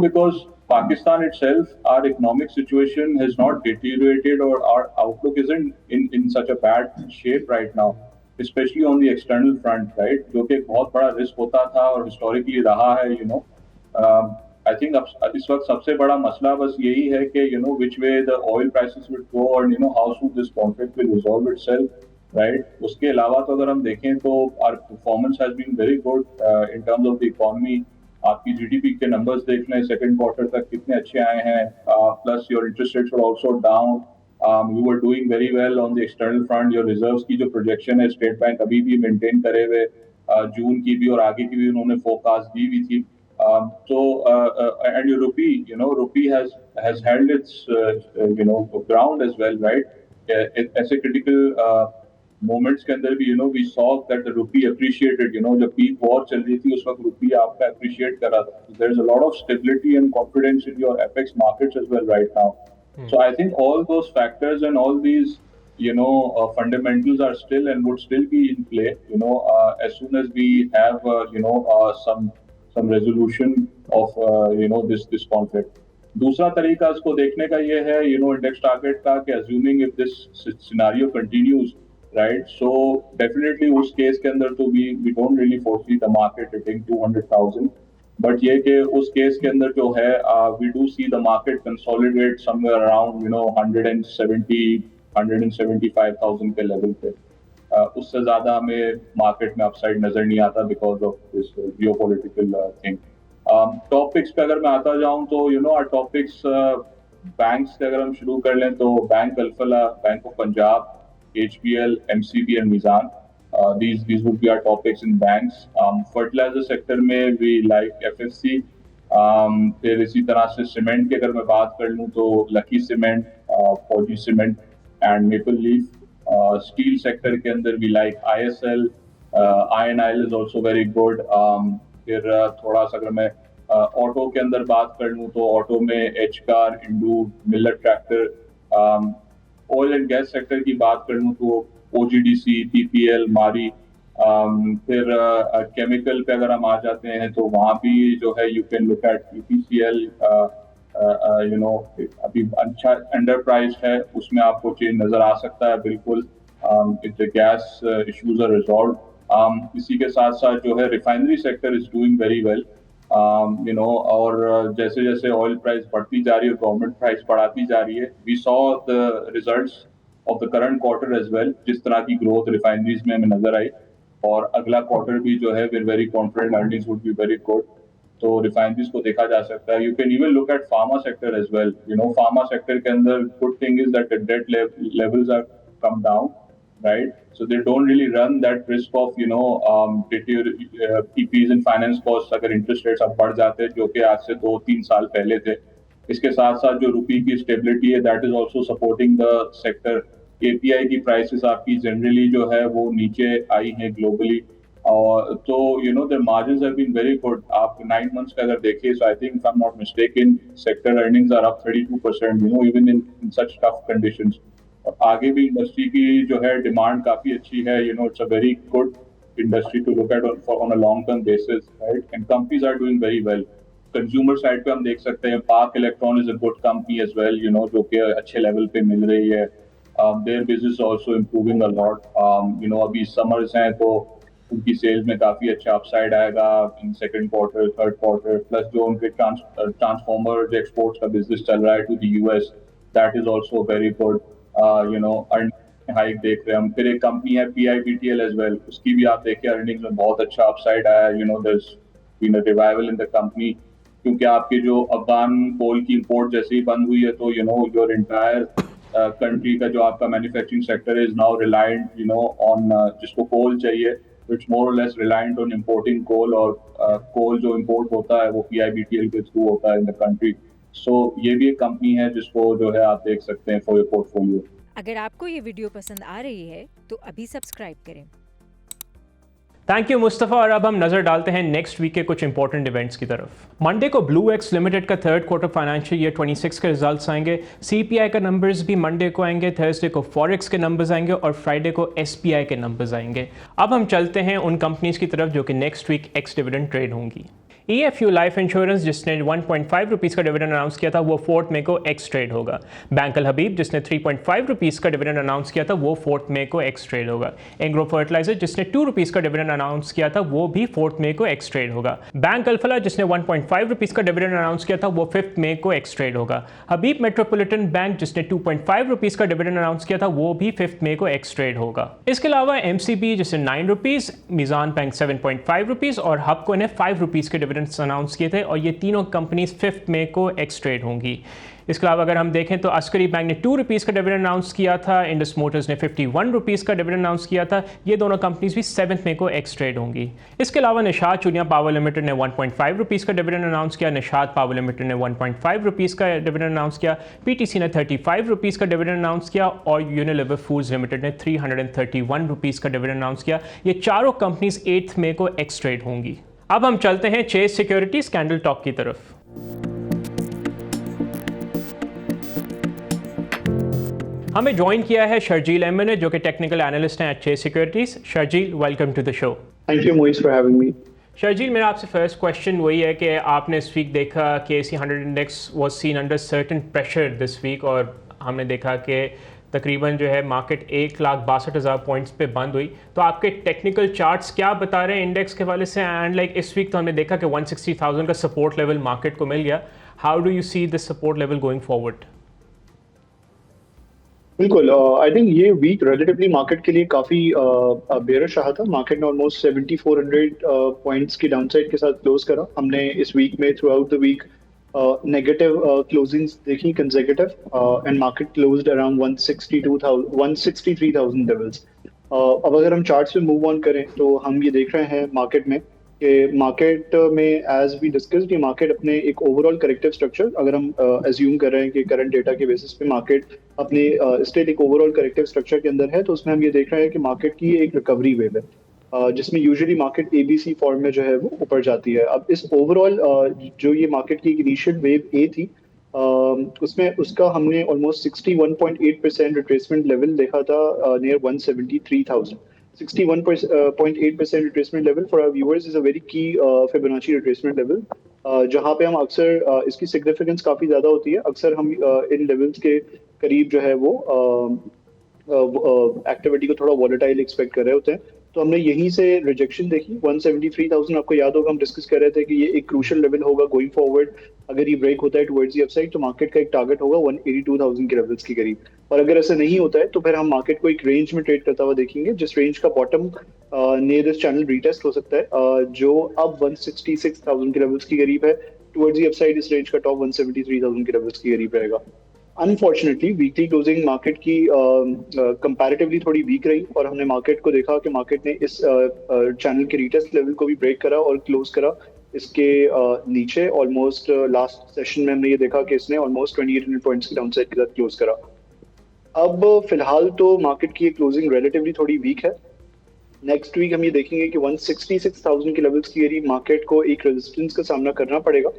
because Pakistan itself, our economic situation has not deteriorated, or our outlook isn't in such a bad shape right now, especially on the external front, right? जो कि एक बहुत बड़ा risk होता था और historically रहा है, I think इस वक्त सबसे बड़ा मसला बस यही है कि which way the oil prices will go, और how soon this conflict will resolve itself, right? उसके अलावा तो अगर हम देखें तो our performance has been very good in terms of the economy. आपकी जीडीपी के नंबर्स देख लें, सेकंड क्वार्टर तक कितने अच्छे आए हैं, plus your interest rates were also down, you were doing very well on the external front. Your reserves की जो प्रोजेक्शन है स्टेट बैंक अभी भी मेंटेन करे हुए, जून की भी और आगे की भी उन्होंने फोरकास्ट दी हुई थी. So and your rupee has held its ground as well, right? ऐसे critical मोमेंट्स के अंदर भी we saw that the rupee appreciated. जब पीक वॉर चल रही थी उस वक्त रुपी आपका अप्रिशिएट कर रहा था. There is a lot of stability and confidence in your FX markets as well right now. So I think all those factors and all these fundamentals are still and would still be in play. As soon as we have some resolution of this conflict. दूसरा तरीका इसको देखने का ये है index target का कि assuming if this scenario continues, right, so definitely उस केस के अंदर तो we don't really foresee the market hitting 200,000, but ये कि उस केस के अंदर जो है we do see the market consolidate somewhere around 175,000 के लेवल पे. उससे ज्यादा हमें मार्केट में अपसाइड नजर नहीं आता because of this geopolitical thing. Topics पे अगर मैं आता जाऊं तो आवर टॉपिक्स बैंक्स से अगर हम शुरू कर लें तो bank Alfalah, bank of Punjab, HBL, MCB and Mizan. These would be our topics in banks. Fertilizer sector में we like FFC. फिर इसी तरह से सीमेंट की अगर मैं बात कर लूँ तो लकी सीमेंट, फौजी cement and maple leaf. Steel sector के अंदर we like ISL. INIL is also very good. फिर थोड़ा सा अगर मैं ऑटो के अंदर बात कर लूँ तो ऑटो में एचकार, इंडू, मिलर tractor. Oil and gas sector की बात कर लूँ तो OGDC, PPL, मारी. फिर केमिकल पे अगर हम आ जाते हैं तो वहाँ भी जो है you can look at PPCL. अभी अच्छा अंडर प्राइस है, उसमें आपको चेंज नजर आ सकता है बिल्कुल. If the gas issues are resolve. इसी के साथ साथ जो है refinery sector is doing very well. और जैसे जैसे ऑयल प्राइस बढ़ती जा रही है, गवर्नमेंट प्राइस बढ़ाती जा रही है, we saw the results of the current quarter as well. जिस तरह की ग्रोथ रिफाइनरीज में हमें नजर आई, और अगला क्वार्टर भी जो है we are very confident earnings would be very good. तो रिफाइनरीज को देखा जा सकता है. You can even look at pharma sector as well. Pharma sector के अंदर good thing is that the debt levels are come down, right? So they don't really run that risk of PPs and finance costs अगर interest rates अब बढ़ जाते हैं, जो कि आज से 2-3 साल पहले थे. इसके साथ साथ जो रुपये की स्टेबिलिटी है, that is also supporting the sector. API की प्राइसेस आपकी जनरली जो है वो नीचे आई हैं ग्लोबली, और तो the margins have been very good. आप 9 months का अगर देखिए, so I think if I'm not mistaken, sector earnings are up 32%, even in such tough conditions. और आगे भी इंडस्ट्री की जो है डिमांड काफी अच्छी है. It's a very good industry to look at on a long term basis, right? And companies are doing very well. Consumer side पे हम देख सकते हैं Pak Elektron is a good company as well, जो कि अच्छे लेवल पे मिल रही है. Their business also improving a lot. अभी समर्स हैं तो उनकी सेल्स में काफी अच्छा अपसाइड आएगा in second quarter, third quarter. Plus जो उनके ट्रांसफॉर्मर एक्सपोर्ट्स का बिजनेस चल रहा है to the US, that is also very good. Hike देख रहे हैं हम. फिर एक कंपनी है PIBTL एज वेल, उसकी भी आप देखिए अर्निंग्स में बहुत अच्छा अपसाइड आया. There's been a revival in the company, क्योंकि आपके जो अफगान कोल की इंपोर्ट जैसे ही बंद हुई है, तो योर एंटायर कंट्री का जो आपका manufacturing sector is now reliant on, जिसको कोल चाहिए, इट्स मोर और लेस रिलायंट ऑन इम्पोर्टिंग कोल. और कोल जो इम्पोर्ट होता है वो PIBTL के थ्रू होता है इन द कंट्री. सो ये भी एक कंपनी है जिसको जो है आप देख सकते हैं फॉर योर पोर्टफोलियो. अगर आपको ये वीडियो पसंद आ रही है तो अभी सब्सक्राइब करें. Thank you Mustafa. और अब हम नज़र डालते हैं नेक्स्ट वीक के कुछ इंपॉर्टेंट इवेंट्स की तरफ. मंडे को ब्लू एक्स लिमिटेड का थर्ड क्वार्टर फाइनेंशियल ईयर 26 के रिजल्ट्स आएंगे. CPI का नंबर्स भी मंडे को आएंगे. थर्सडे को फॉरेक्स के नंबर्स आएंगे और फ्राइडे को SPI के नंबर्स आएंगे. अब हम चलते हैं उन कंपनीज की तरफ जो कि next week ex dividend trade होंगी. EFU लाइफ इंश्योरेंस जिसने 1.5 रुपीज़ का डिविडेंड अनाउंस किया था वो 4 मई को एक्स ट्रेड होगा. बैंक अल हबीब जिसने 3.5 रुपीज़ का डिविडेंड अनाउंस किया था वो 4 मई को एक्स ट्रेड होगा. एंग्रो फर्टिलाइजर जिसने 2 रुपीज़ का डिविडेंड अनाउंस किया था वो भी 4 मई को एक्स ट्रेड होगा. बैंक अल्फला जिसने 1.5 रुपीज़ का डिविडेंड अनाउंस किया था वो 5 मई को एक्स ट्रेड होगा. हबीब मेट्रोपॉलिटन बैंक जिसने 2.5 रुपीज़ का डिविडेंड अनाउंस किया था वो भी 5 मई को एक्स ट्रेड होगा. इसके अलावा MCB जिसने 9 रुपीज़, मीज़ान बैंक 7.5 रुपीज़ और हबको ने 5 रुपीज़ के डिविडेंड्स अनाउंस किए थे, और ये तीनों कंपनीज 5 मई को एक्स ट्रेड होंगी. इसके अलावा अगर हम देखें तो अस्करी बैंक ने 2 रुपीज़ का डिविडेंड अनाउंस किया था. इंडस मोटर्स ने 51 रुपीज़ का डिविडेंड अनाउंस किया था. ये दोनों कंपनीज भी 7 मई को एक्स ट्रेड होंगी. इसके अलावा निशात चूनिया पावर लिमिटेड ने 1.5 रुपीज़ का डिविडेंड अनाउंस किया. निशात पावर लिमिटेड ने 1.5 रुपीज़ का डिविडेंड अनाउंस किया. PTC ने 35 रुपीज़ का डिविडेंड अनाउंस किया और यूनिलीवर फूड्स लिमिटेड ने 331 रुपीज़ का डिविडेंड अनाउंस किया. ये चारों कंपनीज 8 मई को एक्स ट्रेड होंगी. अब हम चलते हैं चेस सिक्योरिटीज कैंडल टॉक की तरफ. हमें ज्वाइन किया है शर्जील अहमद ने, जो कि टेक्निकल एनालिस्ट हैं Chase securities. Sharjeel, welcome to the show. Thank you Moiz for having me. Sharjeel, मेरा आपसे फर्स्ट क्वेश्चन वही है कि आपने इस वीक देखा कि ASE 100 index was seen under certain pressure this week, और हमने देखा कि तकरीबन जो है मार्केट 1,62,000 पॉइंट्स पे बंद हुई. तो आपके टेक्निकल चार्ट्स क्या बता रहे हैं इंडेक्स के वाले से? एंड इस वीक तो हमने देखा कि 160,000 का सपोर्ट लेवल मार्केट को मिल गया. How do you see this support level going forward? बिल्कुल, आई थिंक ये वीक रिलेटिवली मार्केट के लिए काफ़ी बेयरिश रहा था. मार्केट ने ऑलमोस्ट 7,400 पॉइंट्स की डाउनसाइड के साथ क्लोज करा. हमने इस वीक में throughout the week negative closings देखी consecutive, and market closed around 163,000 levels. अब अगर हम चार्ट्स पे मूव ऑन करें तो हम ये देख रहे हैं मार्केट में कि मार्केट में एज वी डिस्कस्ड, ये मार्केट अपने एक ओवरऑल करेक्टिव स्ट्रक्चर, अगर हम एज्यूम कर रहे हैं कि करंट डेटा के बेसिस पे मार्केट अपने स्टेट एक ओवरऑल करेक्टिव स्ट्रक्चर के अंदर है, तो उसमें हम ये देख रहे हैं कि मार्केट की एक रिकवरी वेव है, जिसमें यूजुअली मार्केट ABC फॉर्म में जो है वो ऊपर जाती है. अब इस ओवरऑल जो ये मार्केट की इनिशियल वेव A थी, उसमें उसका हमने ऑलमोस्ट 61.8% रिट्रेसमेंट लेवल देखा था near 173,000. 61.8% retracement level for our viewers is a very key Fibonacci retracement level, जहाँ पे हम अक्सर इसकी सिग्निफिकेंस काफ़ी ज़्यादा होती है. अक्सर हम इन लेवल्स के करीब जो है वो एक्टिविटी को थोड़ा वॉलेटाइल एक्सपेक्ट कर रहे होते हैं. तो हमने यहीं से रिजेक्शन देखी 173,000। आपको याद होगा हम डिस्कस कर रहे थे कि ये एक क्रूशियल लेवल होगा गोइंग फॉरवर्ड। अगर ये ब्रेक होता है टुवर्ड्स दी अपसाइड तो मार्केट का एक टारगेट होगा 182,000 के लेवल्स के करीब। और अगर ऐसा नहीं होता है तो फिर हम मार्केट को एक रेंज में ट्रेड करता हुआ देखेंगे, जिस रेंज का bottom near this channel retest हो सकता है, जो अब 166,000 के लेवल्स के करीब है। टुवर्ड्स दी अपसाइड इस रेंज का टॉप 173,000 के लेवल्स के करीब रहेगा। अनफॉर्चुनेटली वीकली क्लोजिंग मार्केट की कंपैरेटिवली थोड़ी वीक रही और हमने मार्केट को देखा कि मार्केट ने इस चैनल के रीटेस्ट लेवल को भी ब्रेक करा और क्लोज करा इसके नीचे। ऑलमोस्ट लास्ट सेशन में हमने ये देखा कि इसने ऑलमोस्ट 2800 पॉइंट्स की डाउनसाइड के साथ क्लोज करा। अब फिलहाल तो मार्केट की क्लोजिंग रिलेटिवली थोड़ी वीक है। नेक्स्ट वीक हम ये देखेंगे कि 166,000 के लेवल्स के करीब मार्केट को एक रेजिस्टेंस का सामना करना पड़ेगा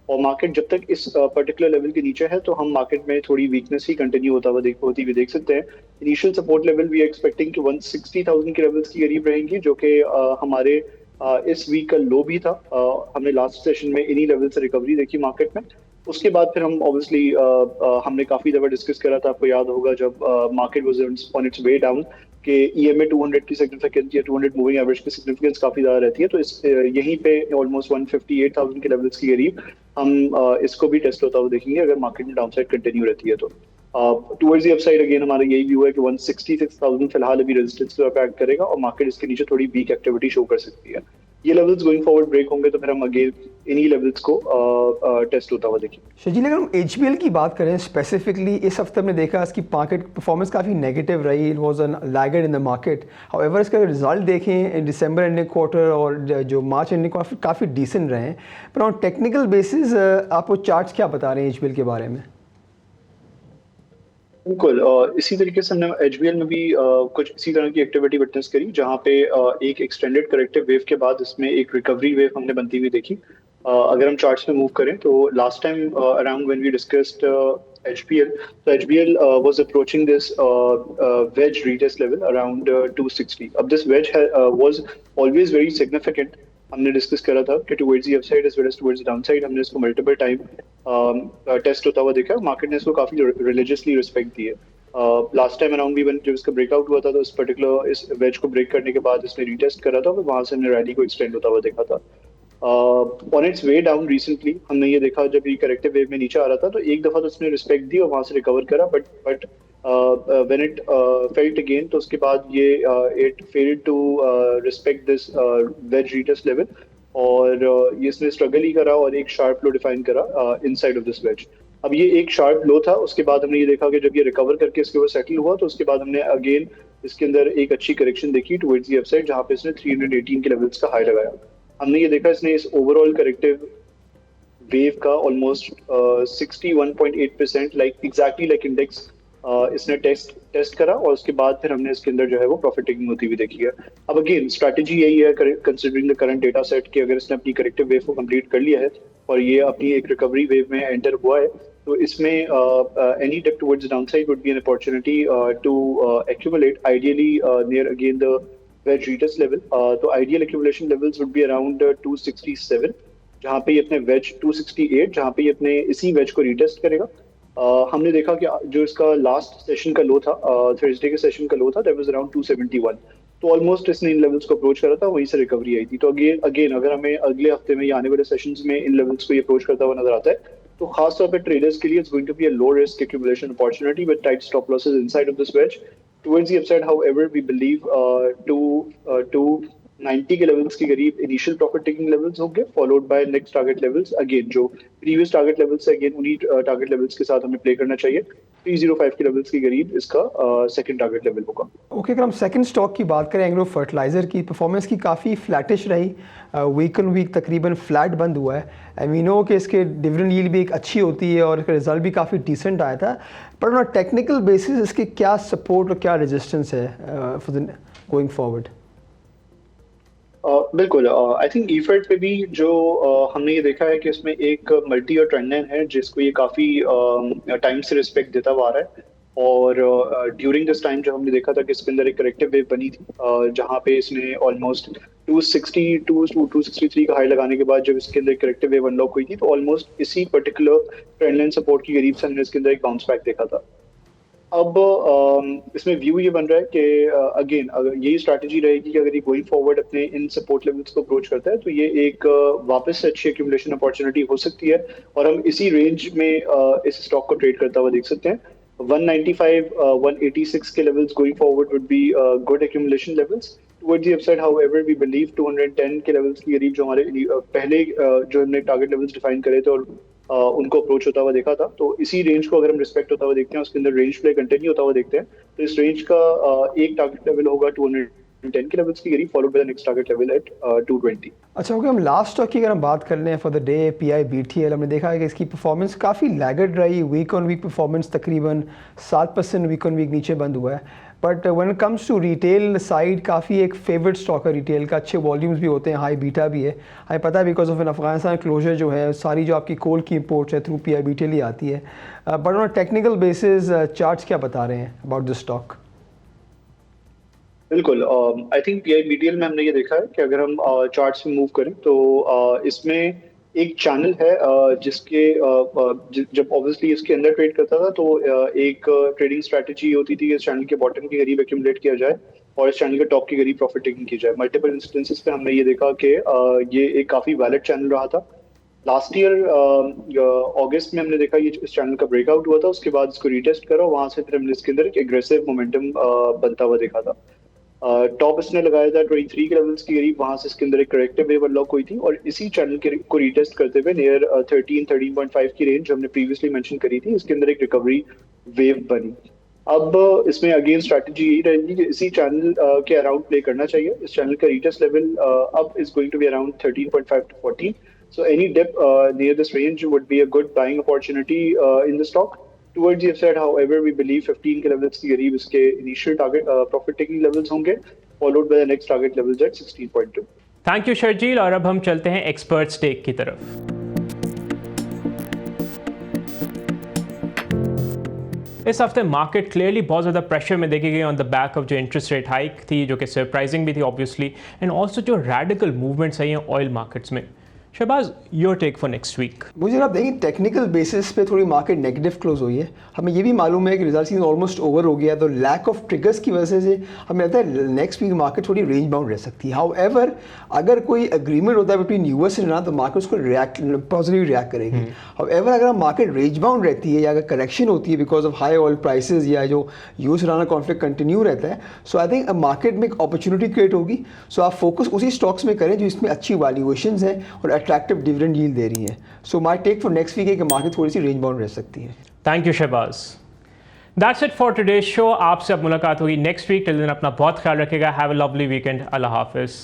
और मार्केट जब तक इस पर्टिकुलर लेवल के नीचे है तो हम मार्केट में थोड़ी वीकनेस ही कंटिन्यू होती हुई देख सकते हैं। Initial support level we expecting कि 160,000 के लेवल्स के करीब रहेंगी, जो कि हमारे इस वीक का लो भी था। हमने लास्ट सेशन में इन्हीं लेवल से रिकवरी देखी मार्केट में। उसके बाद फिर हम ऑब्वियसली हमने काफी दफा डिस्कस करा था, आपको याद होगा जब market was on it's way down कि EMA 200 की सिग्निफिकेंस या 200 मूविंग एवरेज की सिग्निफिकेंस काफी ज्यादा रहती है। तो इस यहीं पे ऑलमोस्ट 158,000 के लेवल्स के करीब हम इसको भी टेस्ट होता हुआ देखेंगे अगर मार्केट में डाउनसाइड कंटिन्यू रहती है तो। टुवर्ड्स दी अपसाइड अगेन हमारा यही व्यू है कि 166,000 फिलहाल अभी रेजिस्टेंस को एक्ट करेगा और मार्केट इसके नीचे थोड़ी वीक एक्टिविटी शो कर सकती है। ये लेवल्स गोइंग फॉरवर्ड ब्रेक होंगे तो फिर हम अगेन इन्हीं लेवल्स को टेस्ट होता हुआ देखेंगे। शजील, अगर हम HBL की बात करें स्पेसिफिकली, इस हफ्ते हमने देखा इसकी मार्केट परफॉर्मेंस काफ़ी नेगेटिव रही। It was a laggard in the market. However इसका रिजल्ट देखें इन दिसंबर एंडिंग क्वार्टर और जो मार्च एंडिंग क्वार्टर काफ़ी डिसेंट रहे हैं। पर ऑन टेक्निकल बेसिस आपको चार्ट्स क्या बता रहे हैं HBL के बारे में? बिल्कुल, इसी तरीके से हमने HBL में भी कुछ इसी तरह की एक्टिविटी विटनेस करी, जहाँ पे एक एक्सटेंडेड करेक्टिव वेव के बाद इसमें एक रिकवरी वेव हमने बनती हुई देखी। अगर हम चार्ट्स में मूव करें तो last time around when we discussed HBL, तो HBL was approaching this wedge retest level around 260. अब this wedge was always very significant. हमने डिस्कस करा था कि towards the upside as well as towards the downside हमने इसको multiple time test होता हुआ देखा। मार्केट ने इसको काफी रिलीजियसली रिस्पेक्ट दी है। लास्ट टाइम अराउंड भी जब इसका ब्रेकआउट हुआ था तो इस पर्टिकुलर इस वेज को ब्रेक करने के बाद इसने रीटेस्ट करा था और वहां से हमने रैली को एक्सटेंड होता हुआ देखा था। On it's way down recently हमने ये देखा जब ये करेक्टिव वेव में नीचे आ रहा था तो एक दफा तो इसने रिस्पेक्ट दी और वहां से रिकवर करा, but when it felt again तो उसके बाद ये it failed to respect this wedge retest level और ये इसने स्ट्रगल ही करा और एक शार्प लो डिफाइन करा इनसाइड ऑफ दिस वेज। अब ये एक शार्प लो था, उसके बाद हमने ये देखा कि जब ये रिकवर करके इसके ऊपर सेटल हुआ तो उसके बाद हमने अगेन इसके अंदर एक अच्छी करेक्शन देखी टुवर्ड्स द अपसाइड, जहां पे इसने 318 के लेवल्स का हाई लगाया। हमने ये देखा इसने इस ओवरऑल करेक्टिव वेव का almost 61.8% like exactly like index इसने टेस्ट करा और उसके बाद फिर हमने इसके अंदर जो है वो प्रॉफिट टेकिंग होती हुई देखी है। अब अगेन स्ट्रैटेजी यही है considering the current data set कि अगर इसने अपनी करेक्टिव वेव को कंप्लीट कर लिया है और ये अपनी एक रिकवरी वेव में एंटर हुआ है तो इसमें any dip towards downside would be an opportunity to accumulate ideally near again the wedge retest level. तो ideal accumulation levels would be around 267, जहाँ पे ये अपने वेज 268, जहाँ पे ये अपने इसी वेज को रीटेस्ट करेगा। हमने देखा कि जो इसका लास्ट सेशन का लो था, थर्सडे के सेशन का लो था, दैट वाज अराउंड 271। तो ऑलमोस्ट इसने इन लेवल्स को अप्रोच करा था, वहीं से रिकवरी आई थी। तो अगेन अगर हमें अगले हफ्ते में या आने वाले सेशंस में इन लेवल्स को ये अप्रोच करता हुआ नजर आता है तो खासतौर पर ट्रेडर्स के लिए it's going to be a low risk accumulation opportunity with tight stop losses inside of this wedge. Towards the upside however we believe to 90 के लेवल्स के करीब इनिशियल प्रॉफिट टेकिंग लेवल्स होंगे, followed by next target levels again जो previous target levels है, again उन्हीं target levels के साथ हमें प्ले करना चाहिए। 305 के लेवल्स के करीब इसका सेकंड टारगेट लेवल होगा। ओके, अगर हम सेकंड स्टॉक की बात करें एग्रो फर्टिलाइज़र की, परफॉर्मेंस की काफ़ी फ्लैटिश रही। वीक ऑन वीक तकरीबन फ्लैट बंद हुआ है। आई नो कि इसके डिविडेंड यील्ड भी एक अच्छी होती है और इसका रिजल्ट भी काफ़ी डिसेंट आया था, पर ऑन टेक्निकल बेसिस इसके क्या सपोर्ट और क्या रेजिस्टेंस है फॉर द गोइंग फॉरवर्ड? बिल्कुल, आई थिंक ईफेड पे भी जो हमने ये देखा है कि इसमें एक मल्टी और ट्रेंड लाइन है जिसको ये काफ़ी टाइम से रिस्पेक्ट देता हुआ आ रहा है और ड्यूरिंग दिस टाइम जब हमने देखा था कि इसके अंदर एक करेक्टिव वेव बनी थी जहाँ पे इसने ऑलमोस्ट 263 का हाई लगाने के बाद जब इसके अंदर करेक्टिव वेव अनलॉक हुई थी तो ऑलमोस्ट इसी पर्टिकुलर ट्रेंड लाइन सपोर्ट के करीब से हमने इसके अंदर एक बाउंस बैक देखा था। अब इसमें व्यू ये बन रहा है कि अगेन अगर यही स्ट्रैटेजी रहेगी कि अगर ये गोइंग फॉरवर्ड अपने इन सपोर्ट लेवल्स को अप्रोच करता है तो ये एक वापस से अच्छी एक्यूमुलेशन अपॉर्चुनिटी हो सकती है और हम इसी रेंज में इस स्टॉक को ट्रेड करता हुआ देख सकते हैं 195 186 के levels going forward would be good accumulation levels towards the upside however we believe 210 के लेवल्स के करीब जो हमारे पहले जो हमने टारगेट लेवल्स डिफाइन करे थे और उनको अप्रोच होता हुआ देखा था तो इसी रेंज को अगर हम रिस्पेक्ट होता हुआ देखते हैं उसके अंदर रेंज प्ले कंटिन्यू होता हुआ देखते हैं तो इस रेंज का एक टारगेट लेवल होगा 210 के लेवल्स की करीब followed by the next target level at 220। अच्छा ओके, हम लास्ट स्टॉक की अगर हम बात कर लें for the day pi BTL, हमने देखा है कि इसकी परफॉर्मेंस काफ़ी लैगर्ड रही, वीक ऑन वीक परफॉर्मेंस तकरीबन 7% वीक ऑन वीक नीचे बंद हुआ है। But when it comes to retail side काफ़ी एक फेवरेट स्टॉक है रिटेल का, अच्छे वॉल्यूम्स भी होते हैं, हाई बीटा भी है, हमें पता है बिकॉज ऑफ अफगानिस्तान क्लोजर जो है सारी जो आपकी कोल की इंपोर्ट्स है थ्रू पीआई बीटीएल ही आती है। But on technical basis charts क्या बता रहे हैं अबाउट दिस स्टॉक? बिल्कुल, आई थिंक पीआई बीटीएल में हमने ये देखा है कि अगर हम चार्ट्स में मूव करें तो इसमें एक चैनल है जिसके जब ऑब्वियसली इसके अंदर ट्रेड करता था तो एक ट्रेडिंग स्ट्रैटेजी होती थी इस चैनल के बॉटम के करीब एक्यूमुलेट किया जाए और इस चैनल के टॉप के करीब प्रॉफिट टेकिंग की जाए। मल्टीपल इंस्टेंसेस पे हमने ये देखा कि ये एक काफ़ी वैलिड चैनल रहा था। लास्ट ईयर अगस्त में हमने देखा ये इस चैनल का ब्रेकआउट हुआ था, उसके बाद इसको रीटेस्ट करा, वहां से फिर हमने इसके अंदर एक एग्रेसिव मोमेंटम बनता हुआ देखा था। टॉप इसने लगाया था 23 के लेवल्स के करीब, वहां से इसके अंदर एक करेक्टिव वेव अनलॉक हुई थी और इसी चैनल के को रीटेस्ट करते हुए नियर 13.5 की रेंज जो हमने प्रीवियसली मेंशन करी थी इसके अंदर एक रिकवरी वेव बनी। अब इसमें अगेन स्ट्रैटेजी यही रहेगी कि इसी चैनल के अराउंड प्ले करना चाहिए। इस चैनल का रीटेस्ट लेवल अब is going to be around 13.5 to 14, so any dip near this range would be a good buying opportunity in the stock. Towards the upside, however, we believe 15 के levels के करीब इसके initial target profit taking levels होंगे, followed by the next target levels at 16.2. Thank you Sharjeel. और अब हम चलते हैं एक्सपर्ट्स टेक की तरफ। इस हफ्ते मार्केट क्लियरली बहुत ज़्यादा प्रेशर में देखी गई ऑन द बैक ऑफ जो इंटरेस्ट रेट हाइक थी जो कि सरप्राइजिंग भी थी ऑब्वियसली, एंड ऑल्सो जो रेडिकल मूवमेंट्स आई हैं ऑयल मार्केट्स में। Shahbaz, your take for next week. मुझे आप देखिए टेक्निकल बेसिस पे थोड़ी मार्केट नेगेटिव क्लोज हुई है, हमें ये भी मालूम है कि रिजल्ट सीजन ऑलमोस्ट ओवर हो गया, तो लैक ऑफ ट्रिगर्स की वजह से हमें लगता है नेक्स्ट वीक मार्केट थोड़ी रेंज बाउंड रह सकती है। हाउएवर अगर कोई एग्रीमेंट होता है बिटवीन यूएस एंड इरान तो मार्केट उसको पॉजिटिव रिएक्ट करेगी। हाउएवर अगर मार्केट रेंज बाउंड रहती है या अगर करेक्शन होती है because of high oil prices या जो यूएस इरान कॉन्फ्लिक्ट कंटिन्यू रहता है, सो आई थिंक मार्केट में एक अपॉर्चुनिटी क्रिएट होगी। सो आप फोकस उसी स्टॉक्स में करें जो इसमें अच्छी वैल्यूएशंस हैं और अट्रैक्टिव डिविडेंड यील्ड दे रही है। So my take for next week है कि मार्केट थोड़ी सी रेंज बाउंड रह सकती है। Thank you Shahbaz. That's it for today show. आपसे अब मुलाकात होगी नेक्स्ट वीक। टिल देन अपना बहुत ख्याल रखिएगा। Have a lovely weekend. अल्लाह हाफिज़।